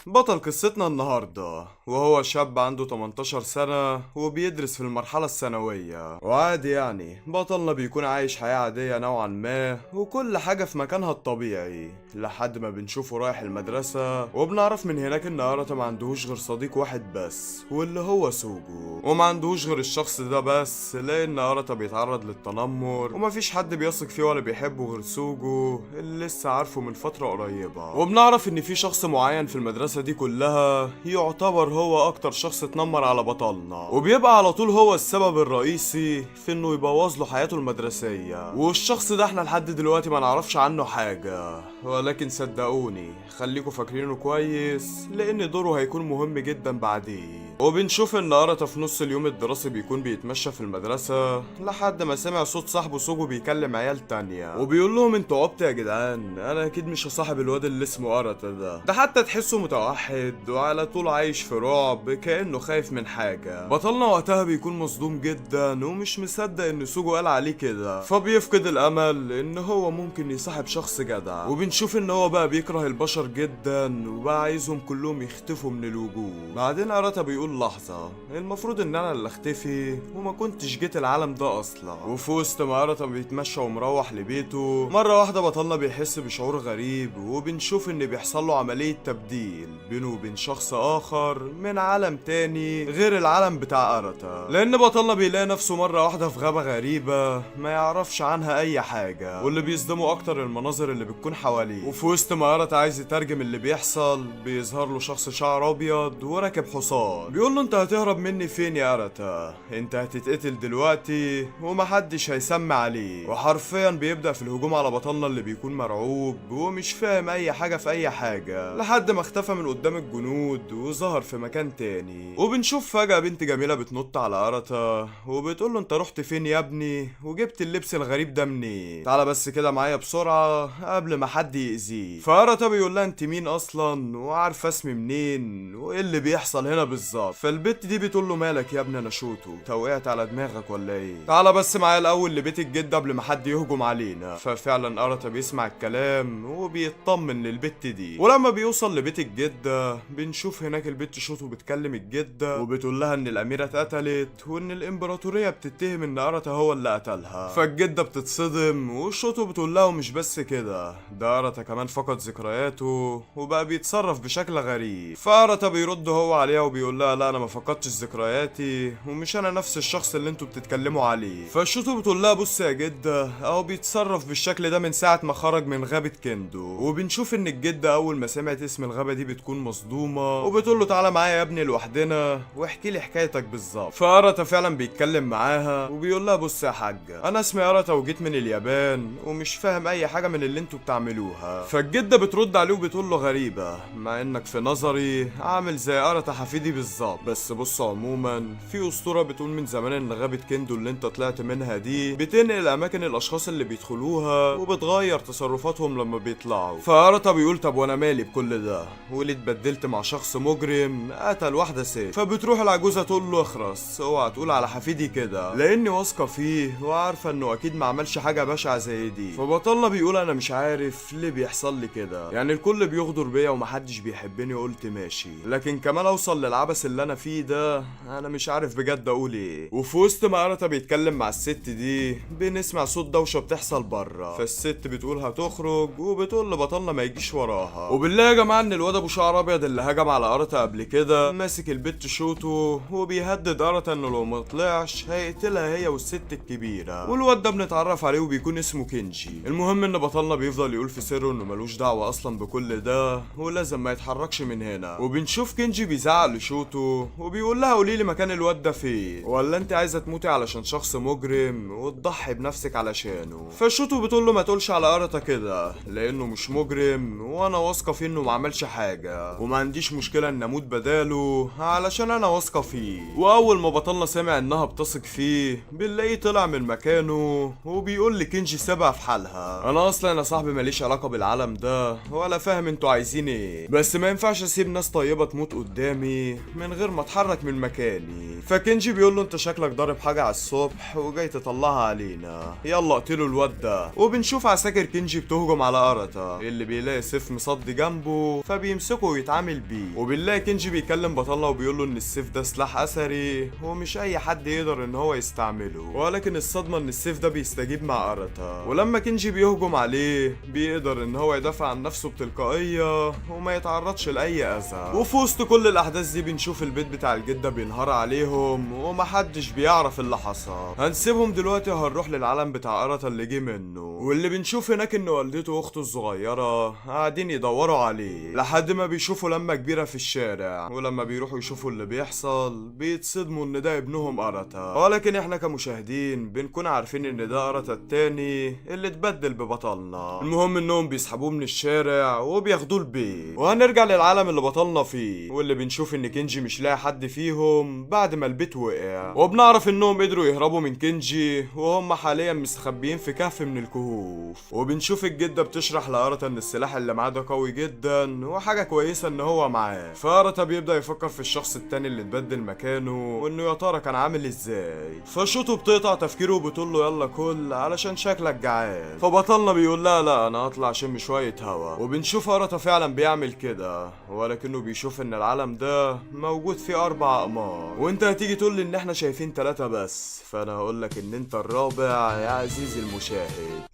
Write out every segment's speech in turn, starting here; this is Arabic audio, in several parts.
بطل قصتنا النهاردة وهو شاب عنده 18 سنة وبيدرس في المرحلة الثانوية، وعادي يعني بطلنا بيكون عايش حياة عادية نوعا ما وكل حاجة في مكانها الطبيعي، لحد ما بنشوفه رايح المدرسة وبنعرف من هناك ان أراتا ما عندهوش غير صديق واحد بس واللي هو سوجو، وما عندهوش غير الشخص ده بس لأن أراتا بيتعرض للتنمر ومفيش حد بيثق فيه ولا بيحبه غير سوجو اللي لسه عارفه من فترة قريبة. وبنعرف ان في شخص معين في المدرسة دي كلها يعتبر هو اكتر شخص اتنمر على بطلنا، وبيبقى على طول هو السبب الرئيسي في انه يبوظ له حياته المدرسية، والشخص ده احنا لحد دلوقتي ما نعرفش عنه حاجة، ولكن صدقوني خليكوا فاكرينه كويس لان دوره هيكون مهم جدا بعدين. وبنشوف ان أراتا في نص اليوم الدراسي بيكون بيتمشى في المدرسة لحد ما سمع صوت صاحبه سوجو بيكلم عيال تانية وبيقول لهم انتوا عبط يا جدعان، انا اكيد مش هصاحب الواد اللي اسمه أراتا ده حتى تحسه متوحد وعلى طول عايش في رعب كأنه خايف من حاجة. بطلنا وقتها بيكون مصدوم جدا ومش مصدق ان سوجو قال عليه كده، فبيفقد الامل ان هو ممكن يصاحب شخص جدع. وبنشوف ان هو بقى بيكره البشر جدا وبقى عايزهم كلهم يختفوا من الوجود. بعدين أراتا بيقول لحظة، المفروض ان انا اللي اختفي وما كنتش جيت العالم ده اصلا. وفي وسط ما أراتا بيتمشى ومروح لبيته مرة واحدة بطلنا بيحس بشعور غريب، وبنشوف ان بيحصل له عملية تبديل بينه وبين شخص اخر من عالم تاني غير العالم بتاع أراتا، لان بطلنا بيلاقي نفسه مرة واحدة في غابة غريبة ما يعرفش عنها اي حاجة، واللي بيصدمه اكتر المناظر اللي بتكون حواليه. وفي وسط ما أراتا عايز يترجم اللي بيحصل بيظهر له شخص شعر ابيض وراكب حصان، بيقول له انت هتهرب مني فين يا أراتا؟ انت هتتقتل دلوقتي ومحدش هيسمع عليه. وحرفيا بيبدأ في الهجوم على بطلنا اللي بيكون مرعوب ومش فاهم اي حاجة في اي حاجة لحد ما اختفى من قدام الجنود وظهر في مكان تاني. وبنشوف فجأة بنت جميلة بتنط على أراتا وبتقول له انت رحت فين يا ابني وجبت اللبس الغريب ده منين؟ تعالى بس كده معايا بسرعة قبل ما حد يأذيه. فأراتا بيقول لها انت مين اصلا وعارفة اسمي منين وايه اللي بيحصل هنا بالظبط؟ فالبت دي بتقول له مالك يا ابني انا شوتو، انت وقعت على دماغك ولا ايه؟ تعالى بس معايا الاول لبيت الجد قبل ما حد يهجم علينا. ففعلا أراتا بيسمع الكلام وبيطمن للبت دي، ولما بيوصل لبيت الجدة بنشوف هناك البت شوتو بتكلم الجدة وبتقول لها ان الاميرة اتقتلت وان الامبراطورية بتتهم ان أراتا هو اللي قتلها. فالجدة بتتصدم وشوتو بتقول لها ومش بس كده، ده أراتا كمان فقد ذكرياته وبقى بيتصرف بشكل غريب. فأراتا بيرد هو عليها وبيقول لها لا انا ما فقدتش ذكرياتي ومش انا نفس الشخص اللي انتوا بتتكلموا عليه. فالشوتو بتقول لها بص يا جدة اهو بيتصرف بالشكل ده من ساعة ما خرج من غابة كندو. وبنشوف ان الجدة اول ما سمعت اسم الغابة دي بتكون مصدومة وبتقول له تعالى معايا يا ابني لوحدنا واحكي لي حكايتك بالظبط. فأراتا فعلا بيتكلم معاها وبيقول لها بص يا حاجة انا اسمي أراتا وجيت من اليابان ومش فاهم اي حاجة من اللي انتوا بتعملوها. فالجدة بترد عليه وبتقول له غريبة مع انك في نظري عامل زي أراتا حفيدي بالظبط، بس بص عموما في اسطورة بتقول من زمان ان غابة كندو اللي انت طلعت منها دي بتنقل اماكن الاشخاص اللي بيدخلوها وبتغير تصرفاتهم لما بيطلعوا. فأراتا بيقول طب وانا مالي بكل ده، واللي اتبدلت مع شخص مجرم قتل واحدة ست. فبتروح العجوزة تقول له اخرس اوعى تقول على حفيدي كده لاني واثقة فيه وعارفة انه اكيد ما عملش حاجة بشعة زي دي. فبطلنا بيقول انا مش عارف ليه بيحصل لي كده، يعني الكل بيغدر بيا ومحدش بيحبني. قلت ماشي لكن كمان اوصل للعبث اللي انا فيه ده انا مش عارف بجد اقول ايه. وفي وسط ما أراتا بيتكلم مع الست دي بنسمع صوت دوشه بتحصل بره، فالست بتقول هتخرج وبتقول لبطلنا ما يجيش وراها. وبالله يا جماعه ان الواد ابو شعر ابيض اللي هجم على أراتا قبل كده ماسك البت شوتو وبيهدد أراتا انه لو ما طلعش هيقتلها هي والست الكبيره، والواد ده بنتعرف عليه وبيكون اسمه كينجي. المهم ان بطلنا بيفضل يقول في سره انه ملوش دعوه اصلا بكل ده ولازم ما يتحركش من هنا. وبنشوف كينجي بيزعق لشوتو وبيقول لها قولي لي مكان الواد ده فين، ولا انت عايزه تموتي علشان شخص مجرم وتضحي بنفسك علشانه؟ فشوتو بتقول له ما تقولش على أراتا كده لانه مش مجرم وانا واثقه فيه انه ما عملش حاجه وما عنديش مشكله ان اموت بداله علشان انا واثقه فيه. واول ما بطلنا سمع انها بتثق فيه بنلاقيه طلع من مكانه وبيقول لكينجي سيبها في حالها، انا اصلا يا صاحبي ماليش علاقه بالعالم ده ولا فاهم انتوا عايزين ايه، بس ما ينفعش اسيب ناس طيبه تموت قدامي من من غير ما اتحرك من مكاني. فكنجي بيقول له انت شكلك ضارب حاجه على الصبح وجاي تطلعها علينا، يلا اقتلوا الواد ده. وبنشوف عساكر كنجي بتهجم على أراتا اللي بيلاقي سيف مصدي جنبه فبيمسكه ويتعامل بيه. وبنلاقي كنجي بيكلم بطلنا وبيقول له ان السيف ده سلاح اثري ومش اي حد يقدر ان هو يستعمله، ولكن الصدمه ان السيف ده بيستجيب مع أراتا، ولما كنجي بيهجم عليه بيقدر ان هو يدافع عن نفسه بتلقائيه وما يتعرضش لاي اذى. وفي وسط كل الاحداث دي بنشوف البيت بتاع الجده بينهار عليهم ومحدش بيعرف اللي حصل. هنسيبهم دلوقتي وهنروح للعالم بتاع أراتا اللي جه منه، واللي بنشوف هناك ان والدته واخته الصغيره قاعدين يدوروا عليه لحد ما بيشوفوا لما كبيره في الشارع، ولما بيروحوا يشوفوا اللي بيحصل بيتصدموا ان ده ابنهم أراتا، ولكن احنا كمشاهدين بنكون عارفين ان ده أراتا التاني اللي اتبدل ببطلنا. المهم انهم بيسحبوه من الشارع وبياخدوه البيت، وهنرجع للعالم اللي بطلنا فيه، واللي بنشوف ان كنجي مش لاقي حد فيهم بعد ما البيت وقع، وبنعرف انهم قدروا يهربوا من كنجي وهم حاليا مستخبيين في كهف من الكهوف. وبنشوف الجده بتشرح لأراتا ان السلاح اللي معاه ده قوي جدا وحاجه كويسه ان هو معاه. فأراتا بيبدا يفكر في الشخص التاني اللي اتبدل مكانه وانه يا ترى كان عامل ازاي. فشوتو بتقطع تفكيره وبتقول له يلا كل علشان شكلك جعان. فبطلنا بيقول لها لا انا هطلع اشم شويه هوا. وبنشوف أراتا فعلا بيعمل كده، ولكنه بيشوف ان العالم ده موجود فيه 4 اقمار، وانت هتيجي تقول لي ان احنا شايفين 3 بس، فانا هقول لك ان انت الرابع يا عزيزي المشاهد.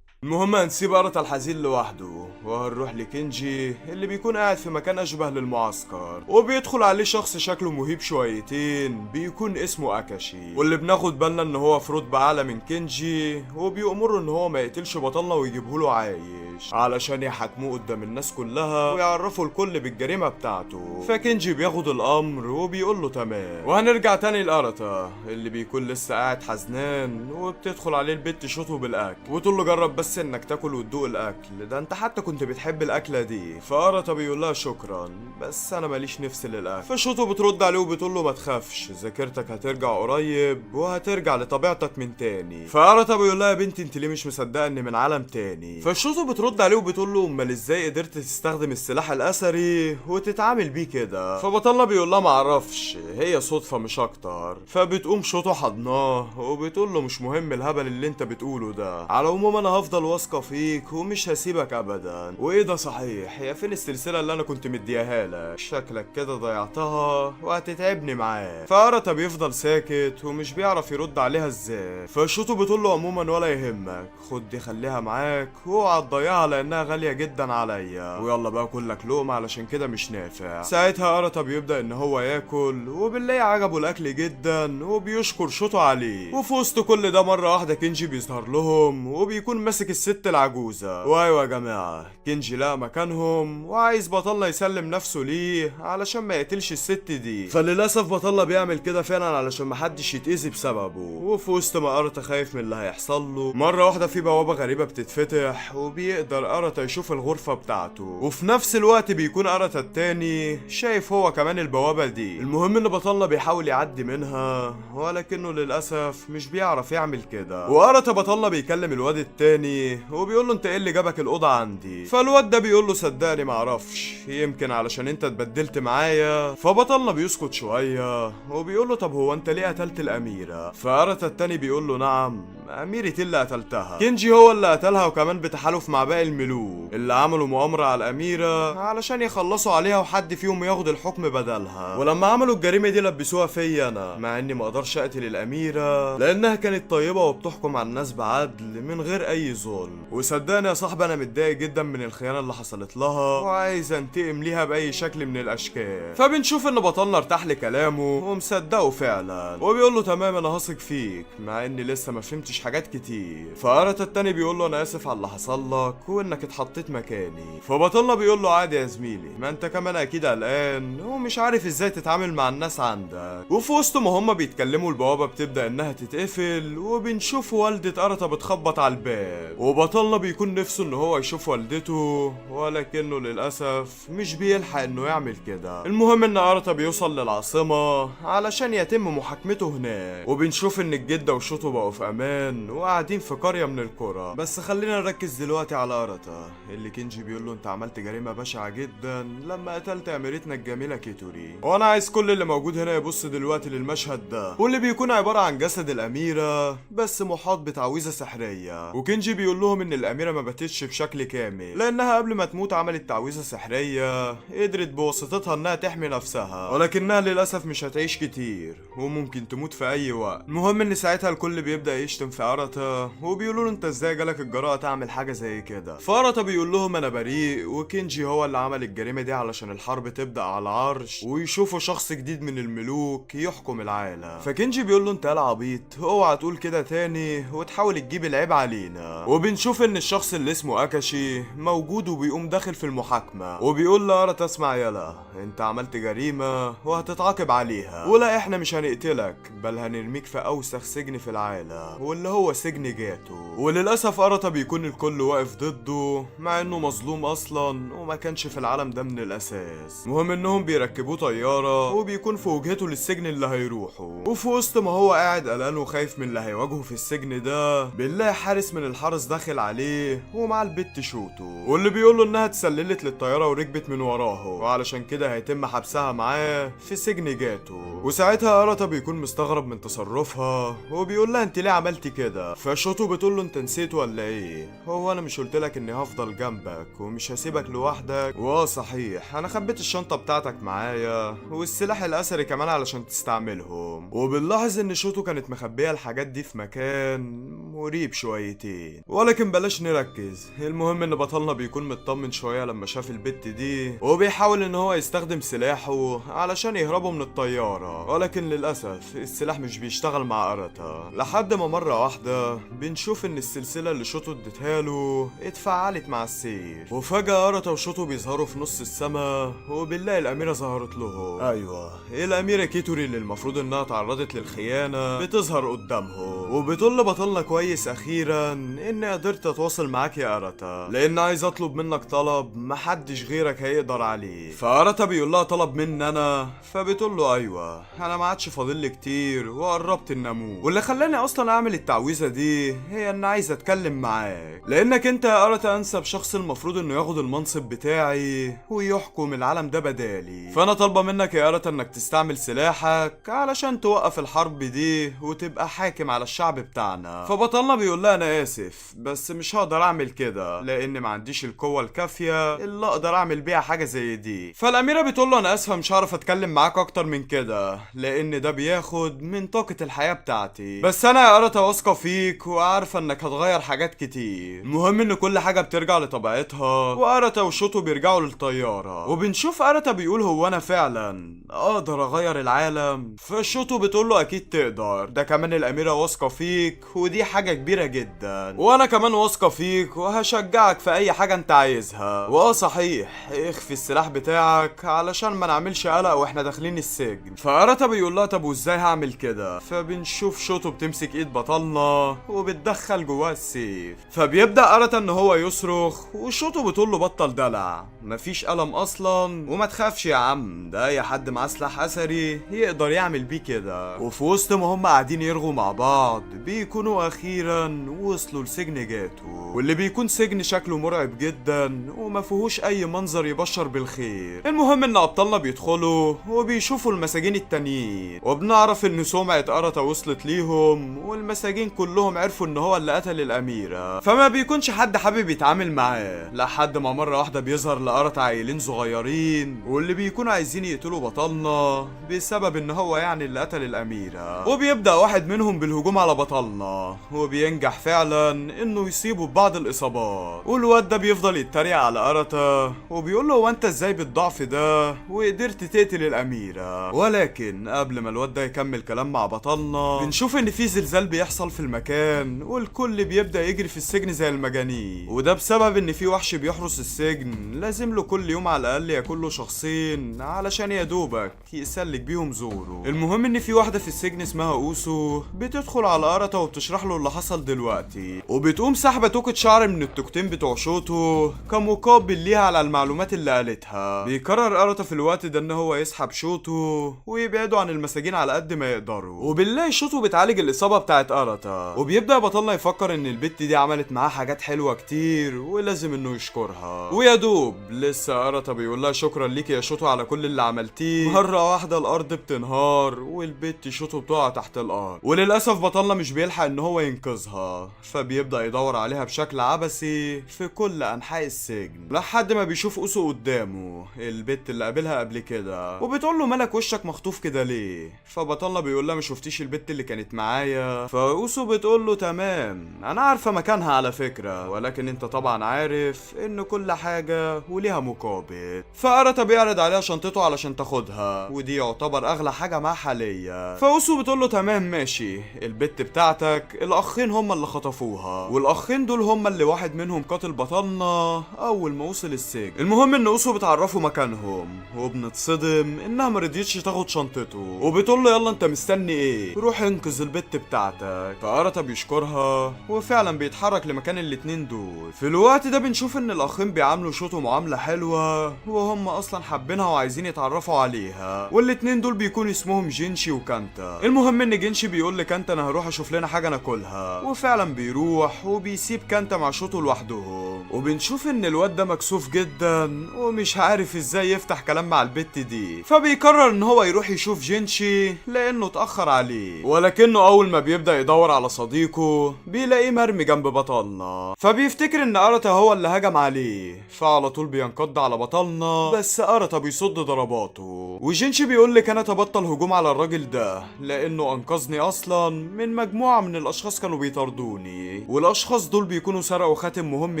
المهم هنسيب أراتا الحزين لوحده وهنروح لكنجي اللي بيكون قاعد في مكان أشبه للمعسكر، وبيدخل عليه شخص شكله مهيب شويتين بيكون اسمه أكاشي، واللي بناخد بالنا ان هو في رتبة أعلى من كنجي، وبيأمره ان هو ما يقتلش بطلنا ويجيبهوله عايش علشان يحاكموه قدام الناس كلها ويعرفوا الكل بالجريمة بتاعته. فكنجي بياخد الأمر وبيقول له تمام. وهنرجع تاني لأراتا اللي بيكون لسه قاعد حزنان، وبتدخل عليه البت تشوطه بالأكل وتقول له جرب بس انك تاكل وتدوق الاكل ده، انت حتى كنت بتحب الاكله دي. فأراتا بيقول لها شكرا بس انا ماليش نفس للاكل. فشوتو بترد عليه وبتقول له ما تخافش ذاكرتك هترجع قريب وهترجع لطبيعتك من تاني. فأراتا بيقول لها يا بنتي انت ليه مش مصدقه اني من عالم تاني؟ فشوتو بترد عليه وبتقول له امال ازاي قدرت تستخدم السلاح الاثري وتتعامل بيه كده؟ فبطلنا بيقول لها ما اعرفش هي صدفه مش اكتر. فبتقوم شوتو حضناه وبتقول له مش مهم الهبل اللي انت بتقوله ده، على العموم انا هفضل واثقه فيك ومش هسيبك ابدا. وايه ده صحيح هي فين السلسله اللي انا كنت مديها لك؟ شكلك كده ضيعتها وهتتعبني معاه. فأراتا بيفضل ساكت ومش بيعرف يرد عليها ازاي. فشوتو بتقول له عموما ولا يهمك خد دي خليها معاك واوعى تضيعها لانها غاليه جدا عليا، ويلا بقى كلك لقمه علشان كده مش نافع. ساعتها أراتا بيبدا ان هو ياكل وبنلاقي عجبه الاكل جدا وبيشكر شوتو عليه. وفي وسط كل ده مره واحده كنجي بيظهر لهم وبيكون ماسك الست العجوزة. وايوه يا جماعة كنجي لقى مكانهم وعايز بطلنا يسلم نفسه ليه علشان ما يقتلش الست دي. فللأسف بطلنا بيعمل كده فعلا علشان محدش يتأذي بسببه. وفي وسط ما أراتا خايف من اللي هيحصل له مرة واحدة في بوابة غريبة بتتفتح وبيقدر أراتا يشوف الغرفة بتاعته، وفي نفس الوقت بيكون أراتا التاني شايف هو كمان البوابة دي. المهم ان بطلنا بيحاول يعدي منها ولكنه للأسف مش بيعرف يعمل كده. وأراتا بطلنا بيكلم الواد التاني وبيقول له انت ايه اللي جابك الاوضه عندي؟ فالواد ده بيقول له صدقني معرفش يمكن علشان انت اتبدلت معايا. فبطلنا بيسكت شويه وبيقول له طب هو انت ليه قتلت الاميره؟ فأراتا التاني بيقول له نعم اميرتي اللي قتلتها، كنجي هو اللي قتلها وكمان بتحالف مع باقي الملوك اللي عملوا مؤامره على الاميره علشان يخلصوا عليها وحد فيهم ياخد الحكم بدلها. ولما عملوا الجريمه دي لبسوها فيا انا، مع اني ما اقدرش اقتل الاميره لانها كانت طيبه وبتحكم على الناس بعدل من غير اي ظلم. وصدقني يا صاحبي انا متضايق جدا من الخيانه اللي حصلت لها وعايز انتقم ليها باي شكل من الاشكال. فبنشوف ان بطلنا ارتاح لكلامه ومصدقه فعلا وبيقول له تمام انا هثق فيك مع اني لسه ما فهمتش حاجات كتير. فأراتا التاني بيقول له انا اسف على اللي حصل لك وانك اتحطيت مكاني. فبطلنا بيقول له عادي يا زميلي ما انت كمان اكيد قلقان ومش عارف ازاي تتعامل مع الناس عندك. وفي وسط ما هما بيتكلموا البوابه بتبدا انها تتقفل وبنشوف والدة أراتا بتخبط على الباب، وبطلنا بيكون نفسه ان هو يشوف والدته ولكنه للاسف مش بيلحق انه يعمل كده. المهم ان أراتا بيوصل للعاصمه علشان يتم محاكمته هناك، وبنشوف ان الجده وشوتو بقوا في امان وقاعدين في قريه من القرى. بس خلينا نركز دلوقتي على على أراتا اللي كينجي بيقول له انت عملت جريمة بشعة جدا لما قتلت اميرتنا الجميلة كيتوري. وانا عايز كل اللي موجود هنا يبص دلوقتي للمشهد ده، واللي بيكون عبارة عن جسد الاميرة بس محاط بتعويذة سحرية. وكينجي بيقول لهم ان الاميرة ما باتتش بشكل كامل لانها قبل ما تموت عملت تعويذة سحرية قدرت بواسطتها انها تحمي نفسها، ولكنها للاسف مش هتعيش كتير وممكن تموت في اي وقت. المهم ان ساعتها الكل بيبدأ يشتم في أراتا وبيقولوا له انت ازاي جالك الجرأة تعمل حاجة زي كده. فأراتا بيقول لهم انا بريء وكينجي هو اللي عمل الجريمة دي علشان الحرب تبدأ على العرش ويشوفوا شخص جديد من الملوك يحكم العالم. فكينجي بيقول له انت يا عبيط اوعى تقول كده تاني وتحاول تجيب العيب علينا. وبنشوف ان الشخص اللي اسمه اكاشي موجود وبيقوم داخل في المحاكمة وبيقول لأراتا اسمع يلا انت عملت جريمة وهتتعاقب عليها، ولا احنا مش هنقتلك بل هنرميك في اوسخ سجن في العالم واللي هو سجن جاتو. وللاسف أراتا بيكون الكل واقف ضده مع انه مظلوم اصلا وما كانش في العالم ده من الاساس. مهم انهم بيركبوه طيارة وبيكون في وجهته للسجن اللي هيروحوا، وفي وسط ما هو قاعد قلقان وخايف من اللي هيواجهه في السجن ده بنلاقي حارس من الحرس داخل عليه ومع البت شوتو، واللي بيقول له انها اتسللت للطيارة وركبت من وراه وعلشان كده هيتم حبسها معاه في سجن جاتو. وساعتها أراتا بيكون مستغرب من تصرفها وبيقول لها انت ليه عملتي كده؟ فشوتو بتقول له انت نسيت ولا ايه؟ هو انا مش قلت لك اني هفضل جنبك ومش هسيبك لوحدك؟ صحيح انا خبيت الشنطة بتاعتك معايا والسلاح الاثري كمان علشان تستعملهم. وبنلاحظ ان شوتو كانت مخبية الحاجات دي في مكان مريب شويتين، ولكن بلاش نركز. المهم ان بطلنا بيكون مطمن شوية لما شاف البت دي وبيحاول ان هو يستخدم سلاحه علشان يهربوا من الطيارة، ولكن للأسف السلاح مش بيشتغل مع أراتا لحد ما مرة واحدة بنشوف ان السلسلة اللي شوتو اديتها له اتفعلت مع السيف، وفجأة أراتا وشوتو بيظهروا في نص السما وبنلاقي الأميرة ظهرت لهم. أيوة الأميرة كيتوري اللي المفروض انها تعرضت للخيانة بتظهر قدامهم وبتقول لبطلنا كويس أخيرا اني قدرت اتواصل معاك يا أراتا لان عايز اطلب منك طلب محدش غيرك هيقدر عليه. فأراتا بيقول لها طلب مني انا؟ فبتقول له ايوه انا ما عادش فاضل لي كتير وقربت ان اموت، واللي خلاني اصلا اعمل التعويذه دي هي ان عايز اتكلم معاك لانك انت يا أراتا انسب شخص المفروض انه ياخد المنصب بتاعي ويحكم العالم ده بدالي. فانا طالبه منك يا أراتا انك تستعمل سلاحك علشان توقف الحرب دي وتبقى حاكم على الشعب بتاعنا. فبطلنا بيقول لها انا اسف بس مش هقدر اعمل كده لان ما عنديش القوه الكافيه اللي اقدر اعمل بيها حاجه زي دي. فالاميره بتقول له انا اسفه مش هعرف اتكلم معاك اكتر من كده لان ده بياخد من طاقه الحياه بتاعتي، بس انا يا أراتا واثقه فيك وعارفه انك هتغير حاجات كتير. المهم ان كل حاجه بترجع لطبيعتها وأراتا وشوتو بيرجعوا للطياره وبنشوف أراتا بيقول هو انا فعلا اقدر اغير العالم؟ فشوتو بتقول له اكيد تقدر، ده كمان الاميره واثقه فيك ودي حاجه كبيره جدا، وانا كمان واثقه فيك وهشجعك في اي حاجه انت عايزها. صحيح اخفي السلاح بتاعك علشان ما نعملش قلق واحنا داخلين السجن. فأراتا بيقول لها طب وازاي هعمل كده؟ فبنشوف شوتو بتمسك ايد بطلنا وبتدخل جواه السيف، فبيبدأ أراتا ان هو يصرخ وشوتو بتقول له بطل دلع مفيش ألم اصلا وما تخافش يا عم، ده اي حد معاه سلاح اثري يقدر يعمل بيه كده. وفي وسط ما هم قاعدين يرغوا مع بعض بيكونوا اخيرا وصلوا لسجن جاتو، واللي بيكون سجن شكله مرعب جدا وما فيهوش اي منظر يبشر بالخير. المهم ان ابطالنا بيدخلوا وبيشوفوا المساجين التانيين وبنعرف ان سمعة أراتا وصلت ليهم والمساجين كلهم عرفوا ان هو اللي قتل الاميرة، فما بيكونش حد حابب يتعامل معاه لحد ما مرة واحدة بيظهر لأراتا عيلين صغيرين واللي بيكونوا عايزين يقتلوا بطلنا بسبب ان هو يعني اللي قتل الاميرة، وبيبدأ واحد منهم بالهجوم على بطلنا وبينجح فعلا انه يصيبه ببعض الاصابات، والواد ده بيفضل يتريق على أراتا وبيقول له هو انت ازاي بالضعف ده وقدرت تقتل الاميرة؟ ولكن قبل ما الواد ده يكمل كلام مع بطلنا بنشوف ان في زلزال بيحصل في المكان والكل بيبدأ يجري في السجن زي المجانين، وده بسبب ان في وحش بيحرس السجن لازم له كل يوم على الاقل ياكل له شخصين علشان يا دوبك يسلك بيهم زوره. المهم ان في واحدة في السجن اسمها اوسو بتدخل على أراتا وبتشرح له اللي حصل دلوقتي، وبتقوم سحبة توكة شعر من التوكتين بتوع شوتو كمقابل ليها على المعلومات اللي قالتها. بيقرر أراتا في الوقت ده ان هو يسحب شوتو ويبعدوا عن المساجين على قد ما يقدروا، وبنلاقي شوتو بتعالج الإصابة بتاعت أراتا، وبيبدأ بطلنا يفكر ان البت دي عملت معاه حاجات حلوة كتير ولازم انه يشكرها. ويا دوب لسه أراتا بيقول لها شكرا ليكي يا شوتو على كل اللي عملتيه، مرة واحدة الأرض بتنهار والبت شوتو بتقع تحت الأرض، وللأسف بطلنا مش بيلحق ان هو ينقذها، فبيبدأ يدور عليها بشكل عبثي في كل أنحاء السجن لحد ما بيشوف أوسو قدامه، البت اللي قابلها قبل كده، وبتقول له مالك وشك مخطوف كده ليه؟ فبطلنا بيقول لها ما شفتيش البت اللي كانت معايا؟ فأوسو بتقول له تمام انا عارفه مكانها على فكره، ولكن انت طبعا عارف ان كل حاجه وليها مقابل. فأراتا بيعرض عليها شنطته علشان تاخدها، ودي يعتبر اغلى حاجه معاه حاليا. فأوسو بتقول له تمام ماشي، البت بتاعتك الاخين هم اللي خطفوها، والاخين دول هم اللي واحد منهم قاتل بطلنا اول ما وصل السجن. المهم ان أوسو بتعرفه مكانهم، وبنتصدم انها مرضيتش تاخد شنطته، وبتقول له يلا انت مستني ايه، روح انقذ البت بتاعتك. فأراتا بيشكرها وفعلا بيتحرك لمكان الاتنين دول. في الوقت ده بنشوف ان الاخين بيعاملوا شوتو معاملة حلوة، وهم اصلا حابينها وعايزين يتعرفوا عليها، والاتنين دول بيكون اسمهم جينشي وكانتا. المهم ان جينشي بيقول لكانتا انا هروح اشوف لنا حاجة ناكلها، وفعلا بيروح وبيسيب كانتا مع شوتو لوحدهم، وبنشوف ان الواد ده مكسوف جدا ومش عارف ازاي يفتح كلام مع البت دي، فبيقرر ان هو يروح يشوف جينشي لانه اتأخر عليه، ولكنه اول ما بيبدأ يدور على صديقه بيلاقيه مرمي جنب بطلنا، فبيفتكر ان أراتا هو اللي هجم عليه، فعلى طول بينقض على بطلنا، بس أراتا بيصد ضرباته، وجينشي بيقول لك انا تبطل هجوم على الراجل ده لانه انقذني اصلا من مجموعة من الاشخاص كانوا بيطاردوني، والاشخاص دول بيكونوا سرقوا خاتم مهم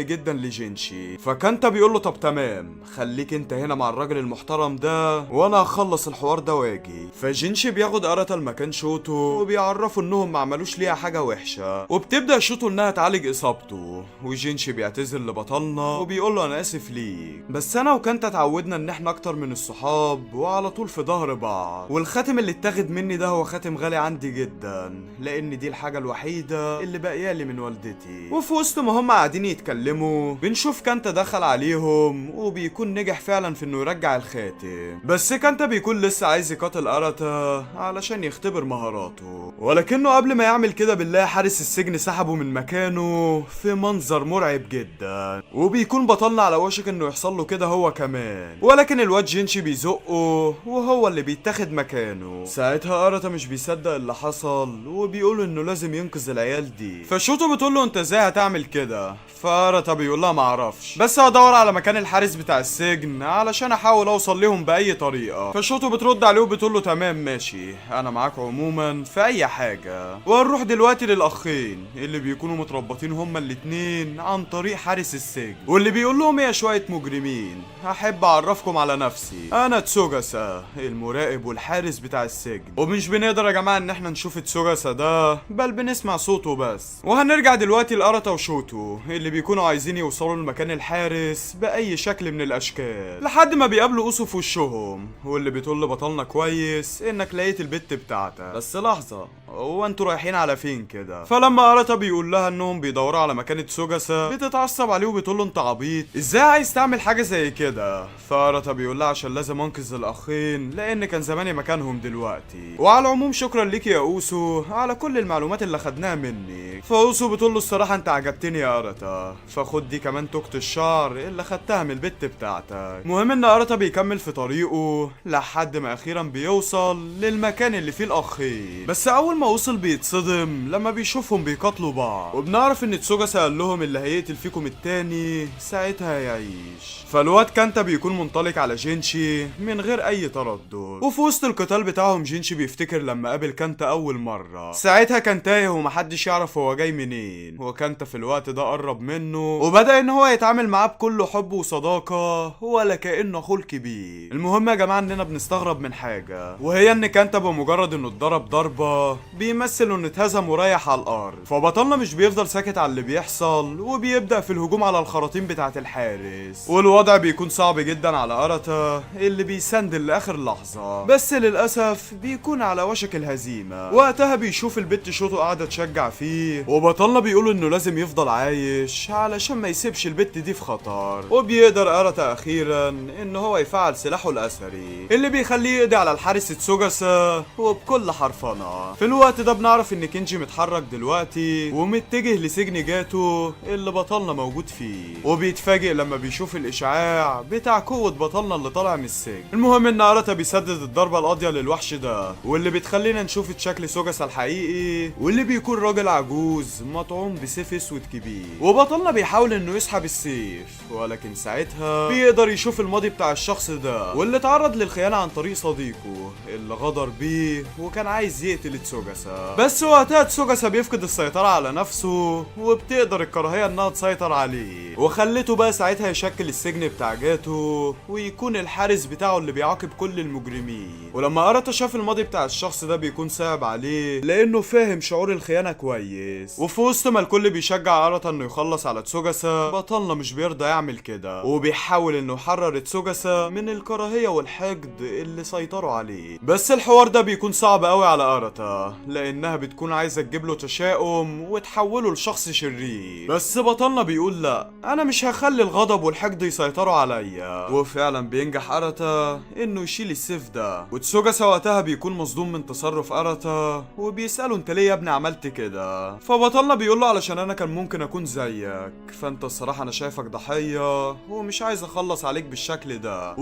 جدا لجينشي. فكانتا بيقول له طب تمام خليك انت هنا مع الراجل المحترم ده وانا هخلص الحوار ده واجي. فجينشي بياخد أراتا المكان شوتو وبيعرفوا انهم ما عملوش ليها حاجة وحشة، وبتبدأ شوتو انها تعالج اصابته، وجينشي بيعتذر لبطلنا وبيقول له انا اسف ليك، بس انا وكانتا اتعودنا ان احنا اكتر من الصحاب وعلى طول في ظهر بعض، والخاتم اللي اتاخد مني ده هو خاتم غالي عندي جدا لان دي الحاجة الوحيدة اللي باقيالي من والدتي. وفي وسط ما هم قاعدين يتكلموا بنشوف كانتا دخل عليهم وبيكون نجح فعلا في انه يرجع الخاتم، بس كانتا بيكون لسه عايز يقاتل أراتا علشان يختبر مهاراته، ولكنه قبل ما يعمل كده بنلاقي حارس السجن سحبه من مكانه في منظر مرعب جدا، وبيكون بطلنا على وشك انه يحصل له كده هو كمان، ولكن الواد جينشي بيزقه وهو اللي بيتاخد مكانه. ساعتها أراتا مش بيصدق اللي حصل وبيقول انه لازم ينقذ العيال دي، فشوتو بتقول له انت ازاي هتعمل كده؟ فأراتا بيقول لها معرفش، بس هدور على مكان الحارس بتاع السجن علشان احاول اوصل لهم باي طريقه. فشوتو بترد عليه وبتقول له تمام ماشي انا معاك عموما في اي حاجه. وهنروح دلوقتي للاخين اللي بيكونوا متربطين هما الاتنين عن طريق حارس السجن، واللي بيقول لهم يا شويه مجرمين هحب اعرفكم على نفسي، انا تسوجاسا المراقب والحارس بتاع السجن، ومش بنقدر يا جماعه ان احنا نشوف تسوجاسا ده بل بنسمع صوته بس. وهنرجع دلوقتي لأراتا وشوتو اللي بيكونوا عايزين يوصلوا لمكان الحارس باي شكل من الاشكال، لحد ما بيقابلوا اوسو في وشهم، واللي بتقول لبطلنا كويس انك لقيت البت بتاعتك، بس لحظه هو انتوا رايحين على فين كده؟ فلما أراتا بيقول لها انهم بيدوروا على مكان تسوجاسا بتتعصب عليه وبتقول له انت عبيط ازاي عايز تعمل حاجه زي كده؟ فأراتا بيقول لها عشان لازم انقذ الاخين لان كان زماني مكانهم دلوقتي، وعلى العموم شكرا ليك يا اوسو على كل المعلومات اللي خدناها مني. فاوسو بتقول له الصراحه انت عجبتني يا أراتا، فخد دي كمان توكة الشعر اللي خدتها من البت بتاعتك. المهم ان أراتا بيكمل في طريقه لحد ما اخيرا بيوصل للمكان اللي فيه الاخين، بس اول ما وصل بيتصدم لما بيشوفهم بيقاتلوا بعض، وبنعرف ان تسوجاسا قال لهم اللي هيقتل فيكم التاني ساعتها هيعيش. فالواد كانتا بيكون منطلق على جينشي من غير اي تردد، وفي وسط القتال بتاعهم جينشي بيفتكر لما قابل كانتا اول مره، ساعتها كان تايه ومحدش يعرف هو جاي منين، وكانتا في الوقت ده قرب منه وبدأ ان هو يتعامل معاه بكل حب وصداقه ولا كأنه اخوه الكبير. المهم يا جماعه اننا بنستغرب من حاجه، وهي ان كانتا بمجرد انه اتضرب ضربه بيمثل انه اتهزم ورايح على الارض. فبطلنا مش بيفضل ساكت على اللي بيحصل وبيبدأ في الهجوم على الخراطيم بتاعة الحارس، والوضع بيكون صعب جدا على أراتا اللي بيسندل لاخر لحظة، بس للاسف بيكون على وشك الهزيمة. وقتها بيشوف البت شوتو قاعدة تشجع فيه، وبطلنا بيقول انه لازم يفضل عايش علشان ما يسيبش البت دي في خطر. وبيقدر أراتا اخيرا ان هو يفعل سلاحه الاثري اللي بيخليه يقضي على الحارس تسوجاسا وبكل حرفنة. في الوقت ده بنعرف ان كينجي متحرك دلوقتي ومتجه لسجن جاتو اللي بطلنا موجود فيه، وبيتفاجئ لما بيشوف الاشعاع بتاع قوة بطلنا اللي طالع من السجن. المهم ان أراتا بيسدد الضربة القاضية للوحش ده، واللي بتخلينا نشوف شكل سوجاسا الحقيقي واللي بيكون راجل عجوز مطعوم بسيف اسود كبير. وبطلنا بيحاول انه يسحب السيف، ولكن ساعتها بيقدر يشوف الماضي بتاع الشخص ده واللي اتعرض للخيانة عن طريق صديقه اللي غدر بيه وكان عايز يقتل تسوجاسا. بس وقتها تسوجاسا بيفقد السيطرة على نفسه وبتقدر الكراهية انها تسيطر عليه، وخلته بقى ساعتها يشكل السجن بتاع جاتو ويكون الحارس بتاعه اللي بيعاقب كل المجرمين. ولما أراتا شاف الماضي بتاع الشخص ده بيكون صعب عليه لانه فاهم شعور الخيانة كويس. وفي وسط ما الكل بيشجع أراتا انه يخلص على تسوجاسا، بطلنا مش بيرضى يعمل كده وبيحاول انه يحرر تسوجاسا من الكراهية والحقد اللي سيطروا عليه. بس الحوار ده بيكون صعب قوي على أراتا لانها بتكون عايزة تجيب له تشاؤم وتحوله لشخص شرير. بس بطلنا بيقول لا، انا مش هخلي الغضب والحقد يسيطروا عليا. وفعلا بينجح أراتا انه يشيل السيف ده، وتسوجاسا وقتها بيكون مصدوم من تصرف أراتا وبيسأله انت ليه يا ابني عملت كده؟ فبطلنا بيقول له علشان انا كان ممكن اكون زيك، فانت الصراحة انا شايفك ضحية ومش عايز اخلص عليك بالشكل ده،